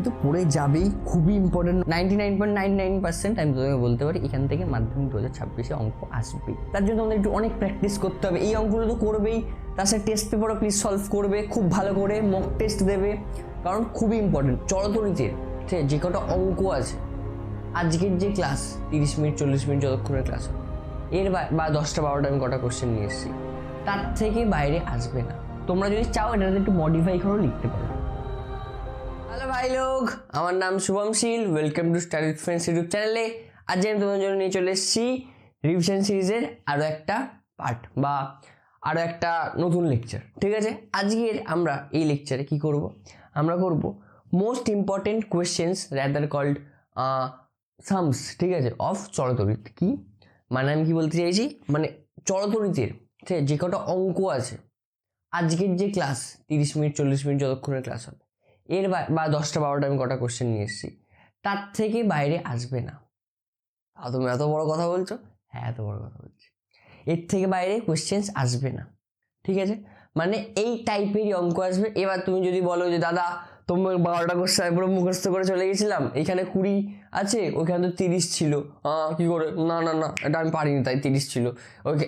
কিন্তু পড়ে যাবেই, খুবই ইম্পর্টেন্ট। 99.99% আমি তোমাকে বলতে পারি এখান থেকে মাধ্যমিক 2026 অঙ্ক আসবেই। তার জন্য তোমাদের একটু অনেক প্র্যাকটিস করতে হবে। এই অঙ্কগুলো তো করবেই, তার সাথে টেস্ট পেপারও প্লিজ সলভ করবে, খুব ভালো করে মক টেস্ট দেবে, কারণ খুবই ইম্পর্টেন্ট। চলতরিতের ঠিক আছে যে কটা অঙ্ক আছে, আজকের যে ক্লাস 30 মিনিট 40 মিনিট যতক্ষণের ক্লাস হবে, এর বা 10টা 12টা আমি কটা কোশ্চেন নিয়ে এসেছি, তার থেকে বাইরে আসবে না। তোমরা যদি চাও এটাতে একটু মডিফাই করেও লিখতে পারো। হ্যালো ভাই লোক, আমার নাম Shubham Sheel, welcome to study with friends YouTube চ্যানেলে। আজ আমি তোমাদের জন্য নিয়ে চলে এসেছি রিভিশন সিরিজের আরও একটা পার্ট বা আরও একটা নতুন লেকচার। ঠিক আছে, আজকের আমরা এই লেকচারে কি করব, আমরা করব most important questions rather called sums, ঠিক আছে, অফ চলতরিৎ। কি মানে আমি কি বলতে চাইছি, মানে চলতরিতের ঠিক আছে যে কটা অঙ্ক আছে, আজকের যে ক্লাস 30 মিনিট 40 মিনিট যতক্ষণের ক্লাস হবে, এর বা 10টা 12টা আমি কটা কোশ্চেন নিয়ে এসেছি, তার থেকে বাইরে আসবে না। তুমি এত বড় কথা বলছো? হ্যাঁ, এত বড় কথা বলছি। এর থেকে বাইরে কোয়েশ্চেন্স আসবে না, ঠিক আছে? মানে এই টাইপেরই অঙ্ক আসবে। এবার তুমি যদি বলো যে দাদা তোমার 12টা কোশ্চেন পুরো মুখস্থ করে চলে গেছিলাম, এখানে 20 আছে, ওইখানে তো 30 ছিল, কি করে? না না না, এটা আমি পারিনি তাই 30 ছিল।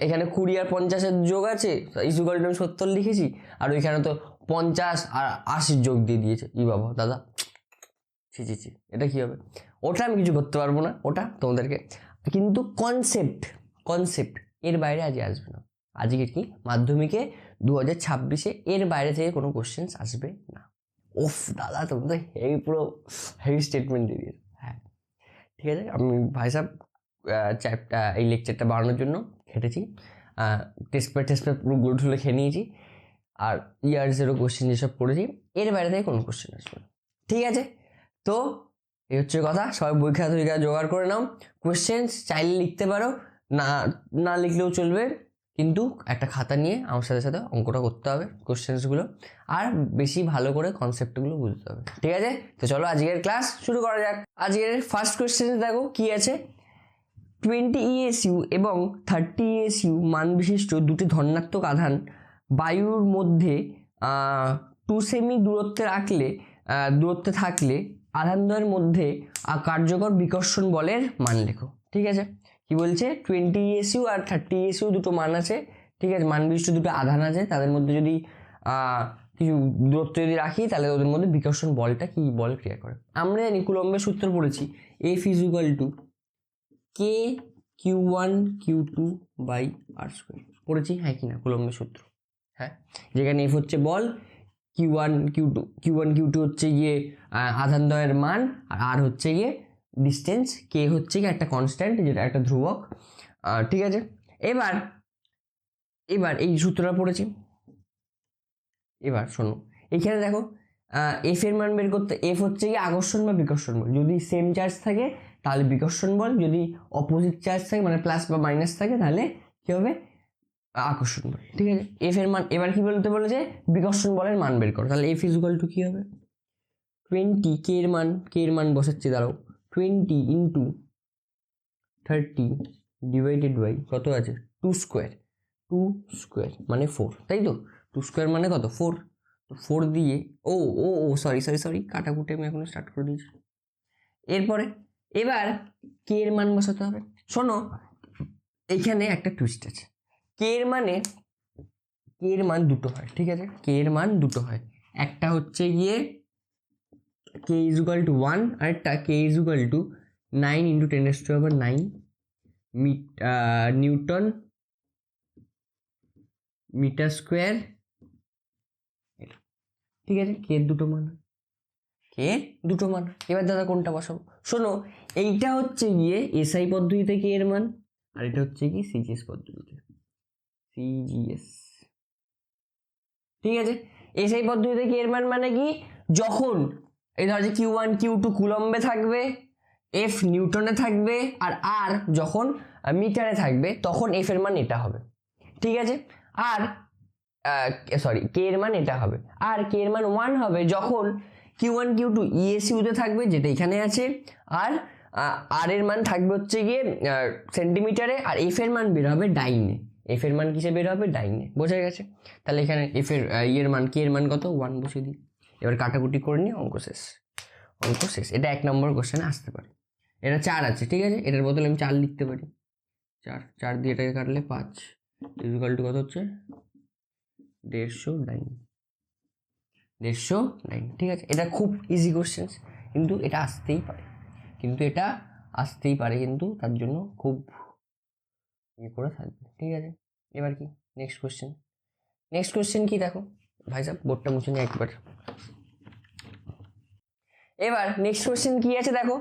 এখানে 20 আর 50-এর যোগ আছে, ইজুকাল টু আমি 70 লিখেছি, আর ওইখানে তো 50 আর 80 যোগ দিয়ে দিয়েছে। ই বাবা দাদা, ছি ছি ছি, এটা কি হবে? ওটা আমি কিছু করতে পারবো না, ওটা তোমাদেরকে। কিন্তু কনসেপ্ট এর বাইরে আজ আসবে না। আজকে কি মাধ্যমিকে 2026-এ এর বাইরে থেকে কোনো কোশ্চেন্স আসবে না। ওফ দাদা, তুমি তো পুরো হেভি স্টেটমেন্ট দিয়ে দিয়েছো। হ্যাঁ ঠিক আছে, আমি ভাই সাহেব এই লেকচারটা বানানোর জন্য খেটেছি, টেস্ট পেপার পুরো গুলো ঠুলে খেয়ে নিয়েছি, আর ইয়ার্সেরও কোশ্চেন যেসব পড়েছি, এর বাইরে থেকে কোনো কোশ্চেন আসবে না। ঠিক আছে, তো এই হচ্ছে কথা। সবাই বই খাতা জোগাড় করে নাও। কোয়েশ্চেন্স চাইলে লিখতে পারো, না না লিখলেও চলবে, কিন্তু একটা খাতা নিয়ে আমার সাথে সাথে অঙ্কটা করতে হবে, কোয়েশ্চেন্সগুলো, আর বেশি ভালো করে কনসেপ্টগুলো বুঝতে হবে। ঠিক আছে, তো চলো আজকের ক্লাস শুরু করা যাক। আজকের ফার্স্ট কোয়েশ্চেন দেখো কি আছে। 20 ESU এবং 30 ESU মান বিশিষ্ট দুটি ধনাত্মক আধান বায়ুর মধ্যে 2 সেমি দূরত্বে থাকলে আধানদ্বয়ের মধ্যে কার্যকর বিকর্ষণ বলের মান লেখো। ঠিক আছে, কি বলছে? 20 ESU আর 30 ESU দুটো মান আছে, ঠিক আছে, মান বিশিষ্ট দুটো আধান আছে, তাদের মধ্যে যদি কিছু দূরত্ব যদি রাখি, তাহলে ওদের মধ্যে বিকর্ষণ বলটা কি বল ক্রিয়া করে। আমরা জানি কুলম্বের সূত্র পড়েছি, F = K Q1 Q2 by R square, পড়েছি হ্যাঁ কি না কুলম্বের সূত্র? হ্যাঁ, যেখানে F হচ্ছে বল, Q1 Q2 হচ্ছে গিয়ে আধানদ্বয়ের মান, আর আর হচ্ছে গিয়ে ডিস্টেন্স, K হচ্ছে গিয়ে একটা কনস্ট্যান্ট, যেটা একটা ধ্রুবক। ঠিক আছে, এবার এই সূত্রটা পড়েছি। এবার শোনো, এইখানে দেখো এফ এর মান বের করতে, এফ হচ্ছে গিয়ে আকর্ষণ বা বিকর্ষণ বল। যদি সেম চার্জ থাকে তাহলে বিকর্ষণ বল, যদি অপোজিট চার্জ থাকে মানে প্লাস বা মাইনাস থাকে তাহলে কি হবে? আকর্ষণ বল। ঠিক আছে, এফ এর মান এবার কি বলতে বলেছে? বিকর্ষণ বলের মান বের করো। তাহলে F = কি হবে? 20, কে এর মান বসাচ্ছি, দাঁড়াও, 20 × 30 ডিভাইডেড বাই কত আছে? 2 স্কোয়ার মানে 4, তাই তো? 2 স্কোয়ার মানে কত? 4। তো 4 দিয়ে সরি কাটাকুটি আমি এখনো স্টার্ট করে দিয়েছি। এরপরে এবার কে এর মান বসাতে হবে। শোনো, এইখানে একটা টুইস্ট আছে। কে এর মান দুটো হয়, ঠিক আছে, কে এর মান দুটো হয়। একটা হচ্ছে গিয়ে K = 1, আর একটা K = 9 × 10⁹ নিউটন মিটার স্কোয়ার। ঠিক আছে, কে দুটো মান, এবার দাদা কোনটা বসাবো? শোনো, এইটা হচ্ছে গিয়ে SI পদ্ধতিতে কে এর মান, আর এটা হচ্ছে কি CGS পদ্ধতিতে, CGS। ঠিক আছে, SI পদ্ধতিতে কে এর মান মানে কি? যখন এই ধর যে Q1 Q2 কুলম্বে থাকবে, F নিউটনে থাকবে, আর R যখন মিটারে থাকবে, তখন F এর মান এটা হবে। ঠিক আছে, আর কে এর মান এটা হবে, আর কে এর মান 1 হবে যখন Q1 Q2 ESU তে থাকবে, যেটা এখানে আছে, আর আর এর মান থাকবে হচ্ছে গিয়ে সেন্টিমিটারে, আর F এর মান বের হবে ডাইনে। F এর মান কিসে বের হবে? ডাইনে। বোঝা গেছে? তাহলে এখানে F এর কে এর মান কত? 1 বসিয়ে দিই। এবার কাটাকুটি করে নিয়ে অঙ্ক শেষ। অঙ্ক শেষ। এটা 1 নম্বর কোশ্চেনে আসতে পারে। এটা 4 আছে, ঠিক আছে, এটার বদলে আমি 4 লিখতে পারি। 4 দিয়ে এটাকে কাটলে 5 ইকুয়াল টু কত হচ্ছে 150 9, ঠিক আছে। এটা খুব ইজি কোশ্চেন, কিন্তু এটা আসতেই পারে, কিন্তু তার জন্য খুব ইয়ে করে থাকবে, ঠিক আছে। এবার কি নেক্সট কোশ্চেন কি দেখো ভাই সাহেব, বোর্ডটা মুছে নিয়ে একবার। এবার নেক্সট কোশ্চেন কি আছে দেখো,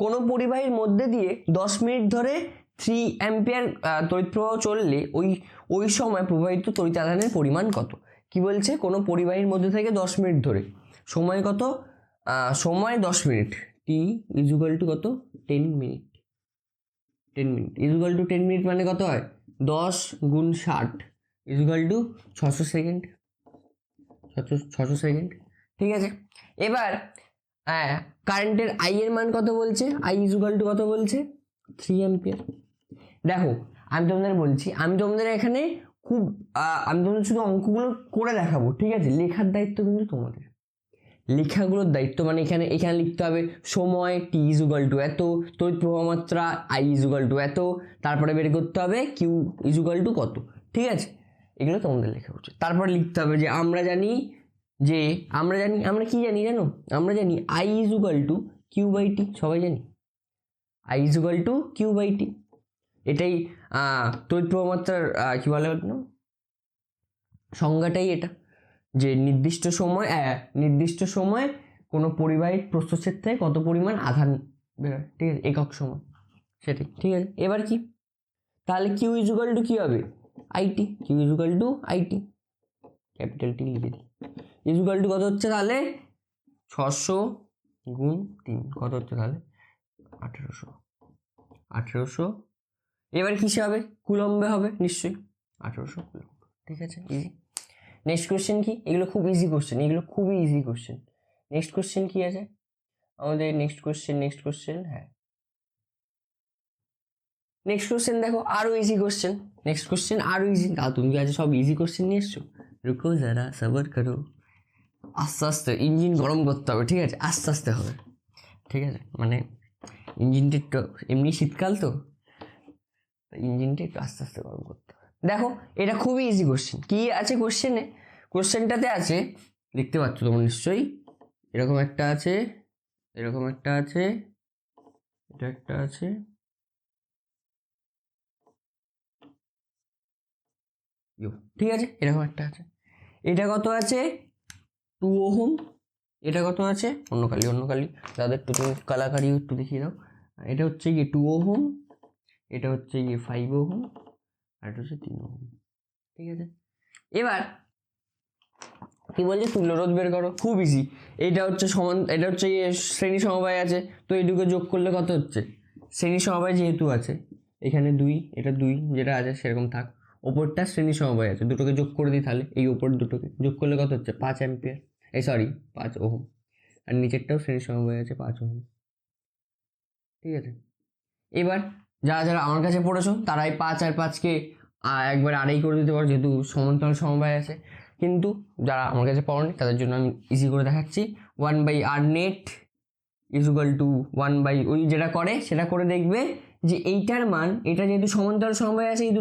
কোনো পরিবাহীর মধ্যে দিয়ে 10 মিনিট ধরে 3 অ্যাম্পিয়ার তড়িৎ প্রবাহ চললে ওই সময় প্রবাহিত তড়িৎ আধানের পরিমাণ কত। কি বলছে, কোনো পরিবাহীর মধ্যে থেকে 10 মিনিট ধরে, সময় কত, সময় 10 মিনিট, টি ইজুগাল টু কত 10 minute, 10 minute is equal to 10 minute মানে কত হয় 10 গুণ 60 ইজুগাল টু 600 সেকেন্ড, 600 সেকেন্ড, ঠিক আছে। এবার কারেন্টের আই এর মান কত বলছে, আই ইজুগাল টু কত বলছে 3 অ্যাম্পিয়ার। দেখো আমি তোমাদের বলছি, আমি তোমাদের এখানে আমি তোমাদের শুধু অঙ্কগুলো করে দেখাবো, ঠিক আছে। লেখার দায়িত্ব কিন্তু তোমাদের, লেখাগুলোর দায়িত্ব মানে এখানে লিখতে হবে সময় টি ইজুগাল টু এত, তড়িৎ প্রবাহ মাত্রা আই ইজুগাল টু এত, তারপরে বের করতে হবে কিউ ইজুগাল টু কত, ঠিক আছে। এগুলো তোমাদের লেখা উচিত। তারপরে লিখতে হবে যে আমরা কি জানি জানো, আমরা জানি I equal to Q by T, সবাই জানি I equal to Q by T. এটাই তড়িৎ প্রবাহ মাত্রার কি বলে না সংজ্ঞাটাই এটা, যে নির্দিষ্ট সময় কোনো পরিবাহীর প্রস্থচ্ছেদ থেকে কত পরিমাণ আধান বেরোয়, ঠিক আছে, একক সময় সেটাই, ঠিক আছে। এবার কি তাহলে কিউ ইজুগাল টু কি হবে IT, Q is equal to IT, capital T লিখে দিই, ইজুগাল টু কত হচ্ছে তাহলে 600 গুণ 3 কত হচ্ছে তাহলে 1800। এবার কিসে হবে, কুলম্বে হবে নিশ্চয়ই, 1800 কুলম্ব, ঠিক আছে, ইজি। নেক্সট কোশ্চেন কি, এগুলো খুব ইজি কোশ্চেন, খুবই ইজি কোশ্চেন। নেক্সট কোশ্চেন কি আছে আমাদের, নেক্সট কোশ্চেন হ্যাঁ, নেক্সট কোশ্চেন দেখো আরো ইজি কোশ্চেন, আরো ইজি। তুমি আজ সব ইজি কোশ্চেন নিয়ে এসছো, রুকো যারা সবর করো, আস্তে আস্তে ইঞ্জিন গরম করতে হবে, ঠিক আছে, আস্তে আস্তে হবে, ঠিক আছে। মানে ইঞ্জিনটা একটু এমনি শীতকাল তো, ইঞ্জিনটা একটু আস্তে আস্তে গরম করতে হবে। দেখো এটা খুবই ইজি কোশ্চেন, কি আছে কোশ্চেনটাতে আছে দেখতে পাচ্ছ তোমরা নিশ্চয়ই, এরকম একটা আছে, এটা একটা আছে, ঠিক আছে, এরকম একটা আছে। এটা কত আছে 2 ওহম, এটা কত আছে অন্য কালি তাদের একটু তুমি কালাকারি একটু দেখিয়ে দাও। এটা হচ্ছে গিয়ে 2 ওহম, এটা হচ্ছে গিয়ে 5 ওহম, আর এটা হচ্ছে 3 ওহম, ঠিক আছে। এবার কি বলছে তুল্য রোধ বের করো, খুব ইজি। এটা হচ্ছে শ্রেণী সমবায় আছে, তো এইটুকু যোগ করলে কত হচ্ছে, শ্রেণী সমবায় যেহেতু আছে এখানে 2, এটা 2 যেটা আছে সেরকম থাক, ওপরটা শ্রেণী সমবায় আছে, দুটোকে যোগ করে দিই, তাহলে এই ওপর দুটোকে যোগ করলে কত হচ্ছে 5 অ্যাম্পিয়ার, 5 ওহম, আর নিচেরটাও শ্রেণী সমবায় আছে 5 ওহম, ঠিক আছে। এবার যারা আমার কাছে পড়েছো তারা এই 5 আর 5কে একবার আড়াই করে দিতে পারো, যেহেতু সমান্তরাল সমবায় আছে। কিন্তু যারা আমার কাছে পড়েনি তাদের জন্য আমি ইজি করে দেখাচ্ছি, 1/r নেট ইজুগাল টু 1 ওই যেটা করে সেটা করে দেখবে যে এইটার মান, এটা যেহেতু সমান্তরাল সমবায় আছে, এই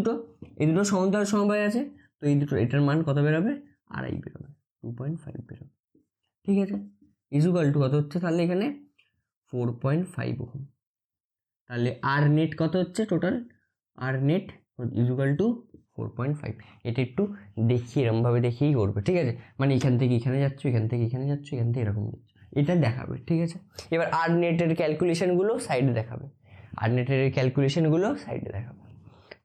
দুটো সমান্তরাল সমবায় আছে, তো এটার মান কত বেরোবে, আড়াই বেরোবে, 2.5 বেরোবে, ঠিক আছে। ইজুগাল টু কত হচ্ছে তাহলে এখানে 4.5 ওহম, তাহলে আর নেট কত হচ্ছে টোটাল, আর নেট ইজুগাল টু 4.5। এটা একটু দেখিয়ে এরমভাবে দেখিয়েই করবে, ঠিক আছে। মানে এখান থেকে এখানে যাচ্ছ, এখান থেকে এখানে যাচ্ছ, এখান থেকে এরকম যাচ্ছ, এটা দেখাবে, ঠিক আছে। এবার আর নেটের ক্যালকুলেশনগুলো সাইডে দেখাবে,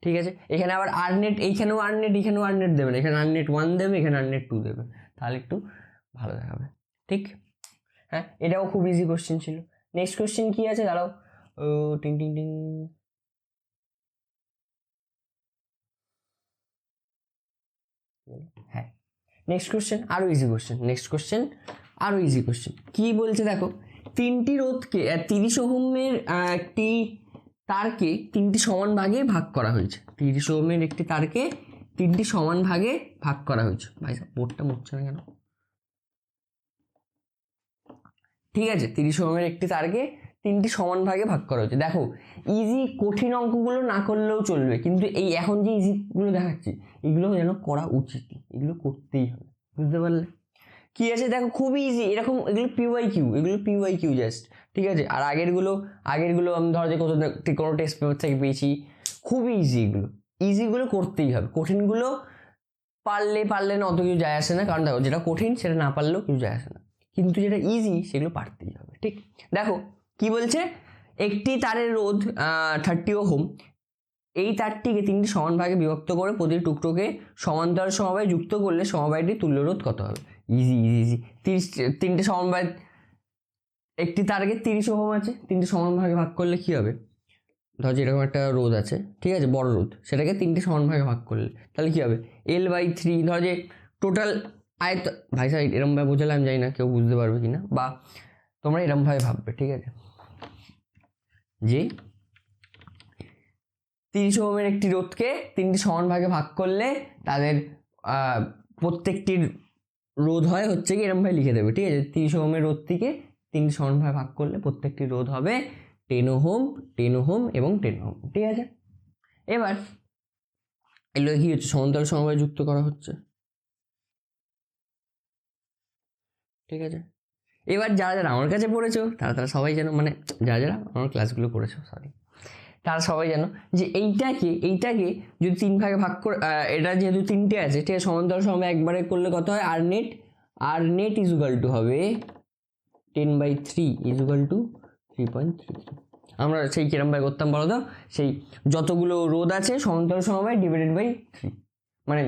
ঠিক আছে। এখানে আবার আর নেট, এইখানেও আর নেট, এখানেও আর নেট দেবে না, এখানে আর নেট 1 দেবে, এখানে আর নেট 2 দেবে, তাহলে একটু ভালো দেখাবে, ঠিক। হ্যাঁ, এটাও খুব ইজি কোশ্চেন ছিল। নেক্সট কোশ্চেন কি আছে দাঁড়াও, টিং টিং টিং, হ্যাঁ, নেক্সট কোশ্চেন আরো ইজি কোশ্চেন, কি বলছে দেখো, 3টি রোধকে 30 ওহমের একটি তারকে 3টি সমান ভাগে ভাগ করা হয়েছে, 30 ওহমের একটি তারকে 3টি সমান ভাগে ভাগ করা হয়েছে। ভাই বোর্ডটা মুছছে না কেন, ঠিক আছে, 30 ওহমের একটি তারকে 3টি সমান ভাগে ভাগ করা হচ্ছে। দেখো ইজি কঠিন অঙ্কগুলো না করলেও চলবে, কিন্তু এই এখন যে ইজিগুলো দেখাচ্ছি এগুলো যেন করা উচিত, এগুলো করতেই হবে, বুঝতে পারলে? কি আছে দেখো, খুবই ইজি, এরকম এগুলো PYQ, এগুলো PYQ জাস্ট, ঠিক আছে। আর আগেরগুলো আমি ধরো যে কোনো টেস্ট পেপার থেকে পেয়েছি, খুবই ইজি, এগুলো ইজিগুলো করতেই হবে, কঠিনগুলো পারলে না অত কিছু যায় আসে না, কারণ দেখো যেটা কঠিন সেটা না পারলেও কিছু যায় আসে না, কিন্তু যেটা ইজি সেগুলো পারতেই হবে, ঠিক। দেখো কি বলছে, একটি তারের রোধ 30 ওহম, এই তারটিকে 3টি সমান ভাগে বিভক্ত করে প্রতিটি টুকরোকে সমান্তরাল সমবায়ে যুক্ত করলে সমবায়টির তুল্য রোধ কত হবে? Easy easy easy. 3টে সমবায়, একটি তারকে 30 ওহম আছে, 3টে সমান ভাগে ভাগ করলে কি হবে? ধর যেরকম একটা রোধ আছে, ঠিক আছে, বড় রোধ, সেটাকে 3টে সমান ভাগে ভাগ করলে তাহলে কি হবে? L/3, ধর যে টোটাল আয়ত, ভাই সাহেব এরকম ভাবে বোঝালে আমি জানি না কেউ বুঝতে পারবে কিনা, বা তোমরা এরকম ভাবে ভাববে, ঠিক আছে, যে 30 ওহমের একটি রোধকে 3টি সমান ভাগে ভাগ করলে তাদের প্রত্যেকটির রোধ হয় হচ্ছে কি, এরকম ভাবে লিখে দেবে, ঠিক আছে। 30 ওহমের রোধটিকে 3টি সমান ভাগে ভাগ করলে প্রত্যেকটি রোধ হবে 10 ওহম, 10 ওহম এবং 10 ওহম, ঠিক আছে। এবার এগুলো কি হচ্ছে, সমান্তরাল সমবায়ে যুক্ত করা হচ্ছে, ঠিক আছে। এবার যারা আমার কাছে পড়েছো তারা সবাই জানো, মানে যারা আমার ক্লাসগুলো করেছো, সরি, তারা সবাই জানো যে এইটাকে যদি 3 ভাগে ভাগ করে, এটা যেহেতু 3টে আছে, ঠিক আছে, সমান্তরাল সমবায় একবারে করলে কত হয়, আর নেট ইজ ইকুয়াল টু হবে 10/3 ইজ ইকুয়াল টু 3.33। আমরা সেই কিরম ভাবে করতাম বলো তো, সেই যতগুলো রোধ আছে সমান্তরাল সমবায় ডিভাইডেড বাই 3, মানে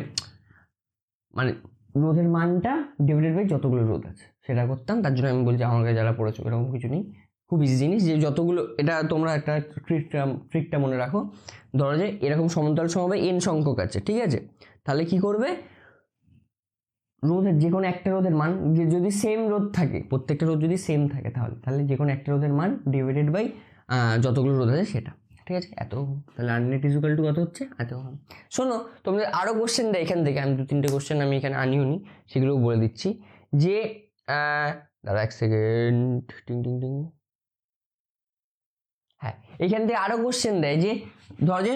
রোধের মানটা ডিভাইডেড বাই যতগুলো রোধ আছে সেটা করতাম। তার জন্য আমি বলছি আমার কাছে যারা পড়েছো এরকম কিছু নেই, খুব ইজি জিনিস, যে যতগুলো, এটা তোমরা একটা ট্রিকটা মনে রাখো, ধরো যে এরকম সমান্তরাল সমবায় n সংখ্যক আছে, ঠিক আছে, তাহলে কি করবে, রোধের যে কোনো একটা রোধের মান, যে যদি সেম রোধ থাকে, প্রত্যেকটা রোধ যদি সেম থাকে তাহলে যে কোনো একটা রোধের মান ডিভাইডেড বাই যতগুলো রোধ আছে সেটা, ঠিক আছে, এত। তাহলে আননেট ইজ ইকুয়াল টু কত হচ্ছে, এত। শোনো, তোমাদের আরও কোশ্চেন দেয় এখান থেকে, আমি 2-3টে কোশ্চেন আমি এখানে আনিও নি, সেগুলোও বলে দিচ্ছি, যে দাঁড়া 1 সেকেন্ড, টিং টিং টিং, হ্যাঁ, এখান থেকে আরও কোশ্চেন দেয় যে ধর যে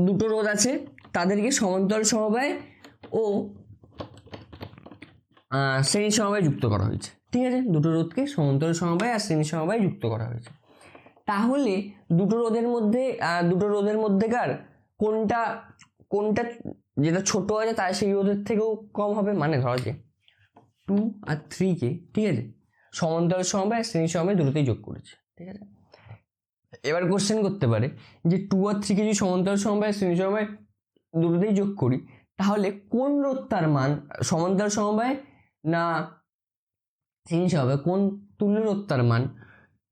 দুটো রোধ আছে, তাদেরকে সমান্তরাল সমবায় ও শ্রেণী সমবায়ে যুক্ত করা হয়েছে, ঠিক আছে, দুটো রোধকে সমান্তরাল সমবায় আর শ্রেণী সমবায়ে যুক্ত করা হয়েছে। তাহলে দুটো রোধের মধ্যেকার কোনটা যেটা ছোট আছে তার সেই রোধের থেকেও কম হবে, মানে ধরো যে 2 আর 3কে, ঠিক আছে, সমান্তরাল সমবায় আর শ্রেণী সমবায় দুটোতেই যোগ করেছে, ঠিক আছে। এবার কোশ্চেন করতে পারে যে 2 আর 3কে যদি সমান্তরাল সমবায় আর শ্রেণী সমবায় দুটোতেই যোগ করি, তাহলে কোন রোধটার মান, সমান্তরাল সমবায় না শ্রেণী সমবায়, কোন তুল্য রোধটার মান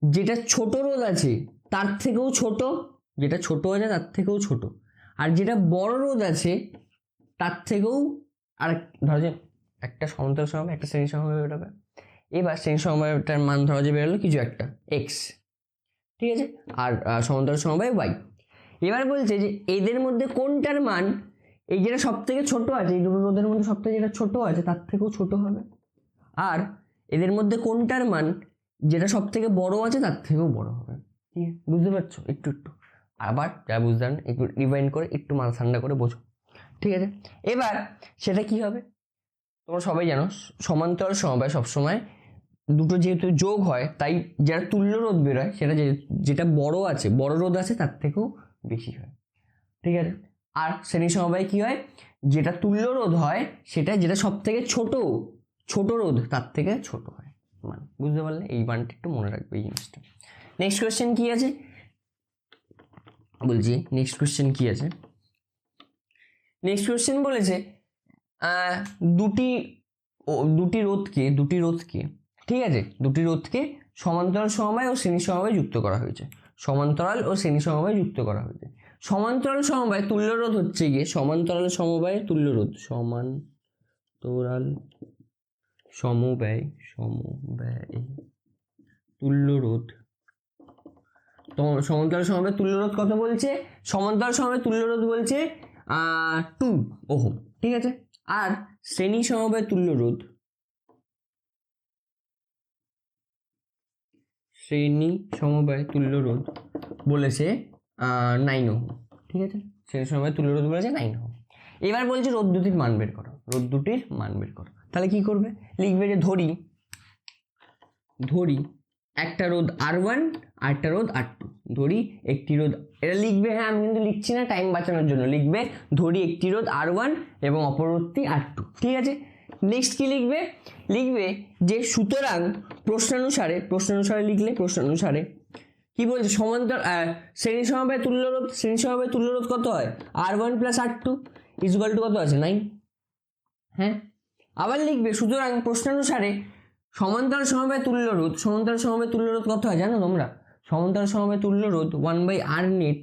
যেটা ছোট রোধ আছে তার থেকেও ছোট, যেটা ছোট আছে তার থেকেও ছোট, আর যেটা বড় রোধ আছে তার থেকেও, আর ধরো যে একটা সমান্তরাল সমবায় একটা শ্রেণী সমবায় বেরোবে, এবার শ্রেণী সমবায়টার মান ধরো যে বেরোলো কিছু একটা x, ঠিক আছে, আর সমান্তরাল সমবায় y। এবার বলছে যে এদের মধ্যে কোনটার মান, এই যেটা সব থেকে ছোট আছে, এই দুটো রোধের মধ্যে সব থেকে যেটা ছোট আছে তার থেকেও ছোট হবে, আর এদের মধ্যে কোনটার মান যেটা সব থেকে বড় আছে তার থেকেও বড় হবে, ঠিক আছে, বুঝতে পারছো? একটু আবার যারা বুঝতে পারেন একটু রিভাইন্ড করে একটু মাথা ঠান্ডা করে বোঝো, ঠিক আছে। এবার সেটা কি হবে, তোমরা সবাই জানো সমান্তরাল সমবায় সবসময় দুটো যেহেতু যোগ হয়, তাই যারা তুল্য রোধ বেরোয় সেটা যেটা বড় আছে, বড় রোধ আছে তার থেকেও বেশি হয়, ঠিক আছে। আর শ্রেণী সমবায় কি হয়, যেটা তুল্য রোধ হয় সেটা যেটা সব থেকে ছোট রোধ তার থেকে ছোট হয়, মান, বুঝতে পারলে? এই মানটা একটু মনে রাখবে, এই জিনিসটা। নেক্সট কোয়েশ্চেন কি আছে বলছি, নেক্সট কোয়েশ্চেন কি আছে, নেক্সট কোয়েশ্চেন বলেছে দুটি রোধকে, ঠিক আছে, দুটি রোধকে সমান্তরাল সমবায় ও শ্রেণী সমবায়ে যুক্ত করা হয়েছে, সমান্তরাল ও শ্রেণী সমবায়ে যুক্ত করা হয়েছে। সমান্তরাল সমবায় তুল্য রোধ হচ্ছে গিয়ে সমান্তরাল সমবায় তুল্য রোধ, সমান্তরাল সমবায় তুল্য রোধ, তো সমান্তরাল সমবায় তুল্য রোধ কত বলছে, সমান্তরাল সমবায় তুল্য রোধ বলছে 2 ওহম, ঠিক আছে, আর শ্রেণী সমবায় তুল্য রোধ শ্রেণী সমবায় তুল্য রোধ বলেছে 9 ওহম, ঠিক আছে, শ্রেণী সমবায় তুল্য রোধ বলেছে 9 ওহম। এবার বলছে রোধ দুটির মান বের করো, রোধ দুটির মান বের করো। তাহলে কি করবে, লিখবে যে ধরি একটা রোধ R1 আর একটা রোধ R2, ধরি একটি রোধ, এটা লিখবে, হ্যাঁ আমি কিন্তু লিখছি না টাইম বাঁচানোর জন্য, লিখবে ধরি একটি রোধ R1 এবং অপর রোধটি R2, ঠিক আছে। নেক্সট কি লিখবে, লিখবে যে সুতরাং প্রশ্নানুসারে প্রশ্নানুসারে কি বলছে, সমান্তর শ্রেণী সমবায় তুল্য রোধ কত হয়, R1 plus R2 equal to কত আছে 9, হ্যাঁ। আবার লিখবে সুতরাং প্রশ্নানুসারে সমান্তরাল সমবায় তুল্য রোধ কত হয় জানো তোমরা, সমান্তরাল সমবায় তুল্য রোধ 1/r নেট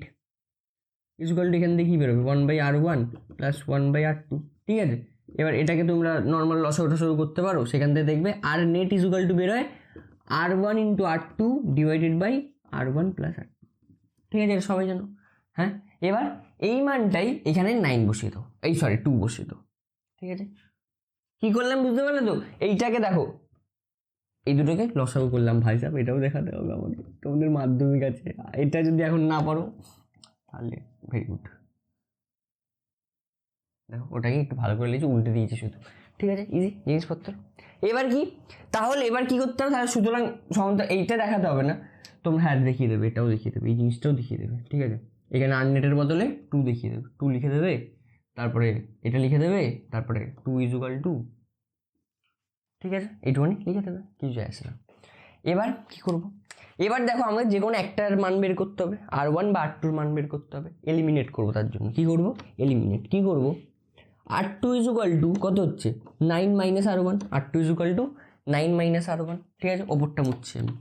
ইকুয়াল টু এখান থেকে কি বেরোবে 1/r1 প্লাস 1/r2, ঠিক আছে। এবার এটাকে তোমরা নর্মাল লসাগু টসাগু করতে পারো, সেখান থেকে দেখবে আর নেট ইকুয়াল টু বেরোয় R1 into R2 divided by R1 plus R2, ঠিক আছে, এটা সবাই জানো, হ্যাঁ। এবার এই মানটাই এখানে 9 বসিয়ে দাও, 2 বসিয়ে দাও, ঠিক আছে। কি করলাম বুঝতে পারলে তো, এইটাকে দেখো, এই দুটোকে লসাগু করলাম ভাই সাহেব, এটাও দেখাতে হবে আমাকে, তোমাদের মাধ্যমিক আছে, এটা যদি এখন না পারো তাহলে ভেরি গুড, দেখো ওটাকে একটু ভালো করে লিখেছি, উল্টে দিয়েছি শুধু, ঠিক আছে, ইজি জিনিসপত্র। এবার কি, তাহলে এবার কি করতে হবে, তাহলে সুতরাং এইটা দেখাতে হবে না তোমরা, হ্যাঁ দেখিয়ে দেবে, এটাও দেখিয়ে দেবে, এই জিনিসটাও দেখিয়ে দেবে, ঠিক আছে। এখানে আননেটের বদলে 2 দেখিয়ে দেবে, 2 লিখে দেবে, তারপরে এটা লিখে দেবে, তারপরে 2 ইকুয়াল টু, ঠিক আছে, এইটুখানি লিখে দেবে, কিছু যায় আসে না। এবার কি করব, এবার দেখো আমাদের যে কোনো একটার মান বের করতে হবে, R1 বা R2 মান বের করতে হবে, এলিমিনেট করব, তার জন্য কি করব, এলিমিনেট কি করব, R2 ইকুয়াল টু কত হচ্ছে 9 minus R1, R2 equal to 9 minus R1, ঠিক আছে, ওপরটা মুছছি আমি,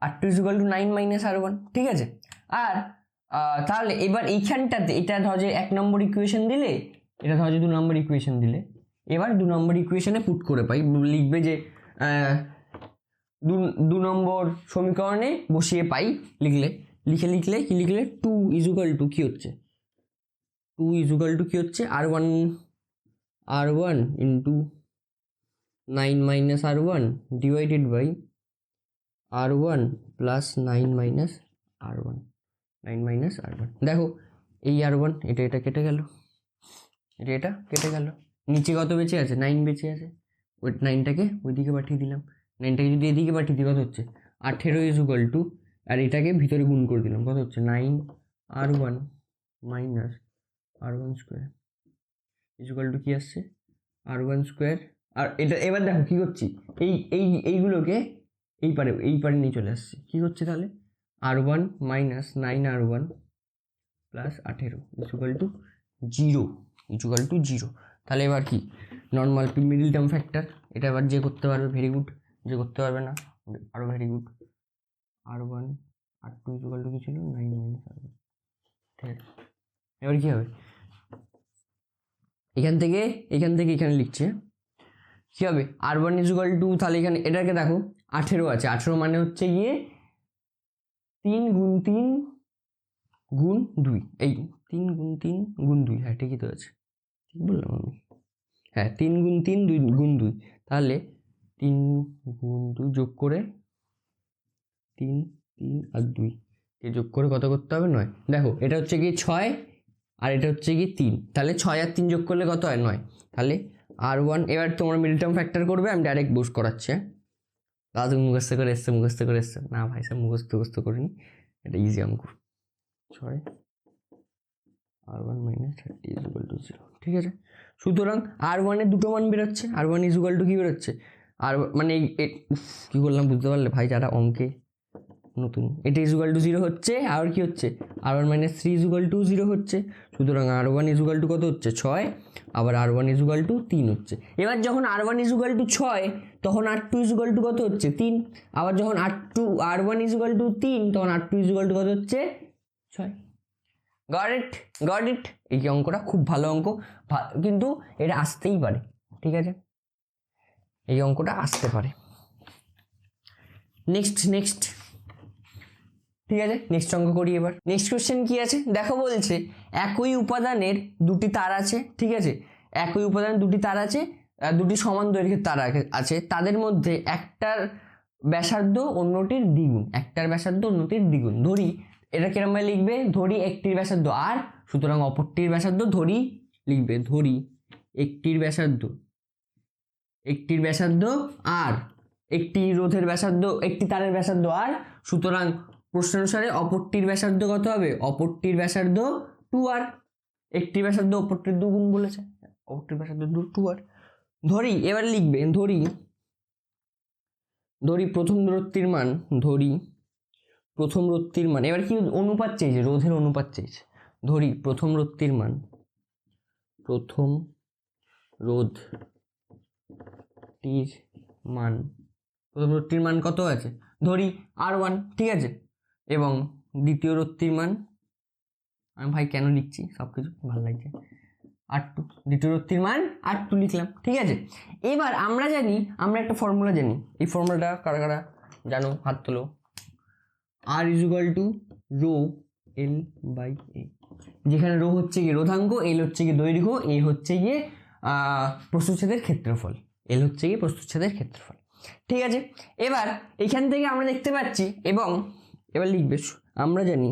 R2 equal to 9 minus R1, ঠিক আছে। আর তাহলে এবার এইখানটাতে এটা ধর যে 1 নম্বর ইকুয়েশন দিলে, এটা ধর যে 2 নম্বর ইকুয়েশন দিলে, এবার 2 নম্বর ইকুয়েশনে পুট করে পাই, লিখবে যে 2 নম্বর সমীকরণে বসিয়ে পাই, লিখলে কি লিখলে 2 ইকুয়াল টু কি হচ্ছে, 2 ইকুয়াল টু কি হচ্ছে R1 into 9 minus R1 divided by R1 plus 9 minus R1, দেখো এই R1 এটা কেটে গেল, এটা কেটে গেল, নিচে কত বেঁচে আছে 9 বেঁচে আছে, ওই 9টাকে ওইদিকে পাঠিয়ে দিলাম, 9টাকে যদি এদিকে পাঠিয়ে দিই কত হচ্ছে 18 ইকুয়াল টু, আর এটাকে ভিতরে গুণ করে দিলাম, কত হচ্ছে 9R1 minus R1 square equal to কি আসছে R1 স্কোয়ার। আর এটা এবার দেখো কি করছি, এইগুলোকে এই পারে নিয়ে চলে আসছে, কি হচ্ছে তাহলে R1 minus 9R1 plus 18 equal to 0, তাহলে এবার কি নর্মাল মিডল টার্ম ফ্যাক্টর, এটা এবার যে করতে পারবে ভেরি গুড, যে করতে পারবে না আরও very good, R1 R2 equal to কি ছিল 9 মাইনাস R1, ঠিক আছে। এবার কি হবে, এখান থেকে এখানে লিখছে কি হবে R1 ইকুয়াল টু, তাহলে এখানে এটাকে দেখো 18 আছে, 18 মানে হচ্ছে গিয়ে 3 গুণ 3 গুণ 2, এই 3 গুণ 3 গুণ 2, হ্যাঁ ঠিকই তো আছে, ঠিক বললাম আমি, হ্যাঁ 3 গুণ 3 2 গুণ 2, তাহলে 3 গুণ 2 যোগ করে 3 আর 2 যোগ করে কত করতে হবে 9, দেখো এটা হচ্ছে কি 6 আর এটা হচ্ছে কি 3, তাহলে 6 আর 3 যোগ করলে কত হয় 9, তাহলে R1, এবার তোমরা মিডল টার্ম ফ্যাক্টর করবে, আমি ডাইরেক্ট বুঝ করাচ্ছি, হ্যাঁ দাদু মুখস্থ করে এসছে, না ভাই সব মুখস্থ করিনি, এটা ইজি অঙ্ক, 6 R1 মাইনাস 30 ইকুয়াল টু 0, ঠিক আছে। সুতরাং R1 এর দুটো মান বেরোচ্ছে, R1 ইকুয়াল টু কি বেরোচ্ছে, আর মানে কি করলাম বুঝতে পারলে ভাই যারা অঙ্কে নতুন, এটা ইকুয়াল টু 0 হচ্ছে, আর কি হচ্ছে R1 মাইনাস 3 ইকুয়াল টু 0 হচ্ছে, সুতরাং R1 ইকুয়াল টু কত হচ্ছে 6, আবার R1 ইকুয়াল টু 3 হচ্ছে। এবার যখন R1 ইকুয়াল টু 6 তখন R2 ইকুয়াল টু কত হচ্ছে 3, আবার যখন R1 ইকুয়াল টু 3 তখন R2 ইকুয়াল টু কত হচ্ছে 6, গট ইট। এই অঙ্কটা খুব ভালো অঙ্ক, কিন্তু এটা আসতেই পারে, ঠিক আছে, এই অঙ্কটা আসতে পারে। নেক্সট, ঠিক আছে, নেক্সট অঙ্ক করি এবার। নেক্সট কোশ্চেন কি আছে দেখো, বলছে একই উপাদানের দুটি তার আছে, ঠিক আছে, একই উপাদানের দুটি তার আছে, দুটি সমান দৈর্ঘ্যের তার আছে, তাদের মধ্যে একটার ব্যাসার্ধ অন্যটির দ্বিগুণ, একটার ব্যাসার্ধ অন্যটির দ্বিগুণ। ধরি এটা কিরম ভাবে লিখবে, ধরি একটির ব্যাসার্ধ আর, সুতরাং অপরটির ব্যাসার্ধ ধরি লিখবে, ধরি একটির ব্যাসার্ধ আর, একটি রোধের ব্যাসার্ধ, একটি তারের ব্যাসার্ধ আর, সুতরাং প্রশ্ন অনুসারে অপরটির ব্যাসার্ধ কত হবে, অপরটির ব্যাসার্ধ 2r, একটির ব্যাসার্ধ অপরটির দ্বিগুণ বলেছে, অপরটির ব্যাসার্ধ 2r। ধরি এবার লিখবে, ধরি প্রথম রোধটির মান, এবার কি অনুপাত চেয়েছে, রোধের অনুপাত চেয়েছে। ধরি প্রথম রোধটির মান কত আছে, ধরি R1, ঠিক আছে, এবং দ্বিতীয় রোধটির মান, আমি ভাই কেন লিখছি সবকিছু ভালো লাগছে, R2, দ্বিতীয় রোধটির মান R2 লিখলাম, ঠিক আছে। এবার আমরা একটা ফর্মুলা জানি, এই ফর্মুলাটা কারা কারা জানো হাত তোলো। R = rho L by A, যেখানে রো হচ্ছে গিয়ে রোধাঙ্ক, L হচ্ছে গিয়ে দৈর্ঘ্য, A হচ্ছে গিয়ে প্রস্থচ্ছেদের ক্ষেত্রফল, L হচ্ছে গিয়ে প্রস্থচ্ছেদের ক্ষেত্রফল, ঠিক আছে। এবার এখান থেকে আমরা দেখতে পাচ্ছি, এবং এবার লিখবে আমরা জানি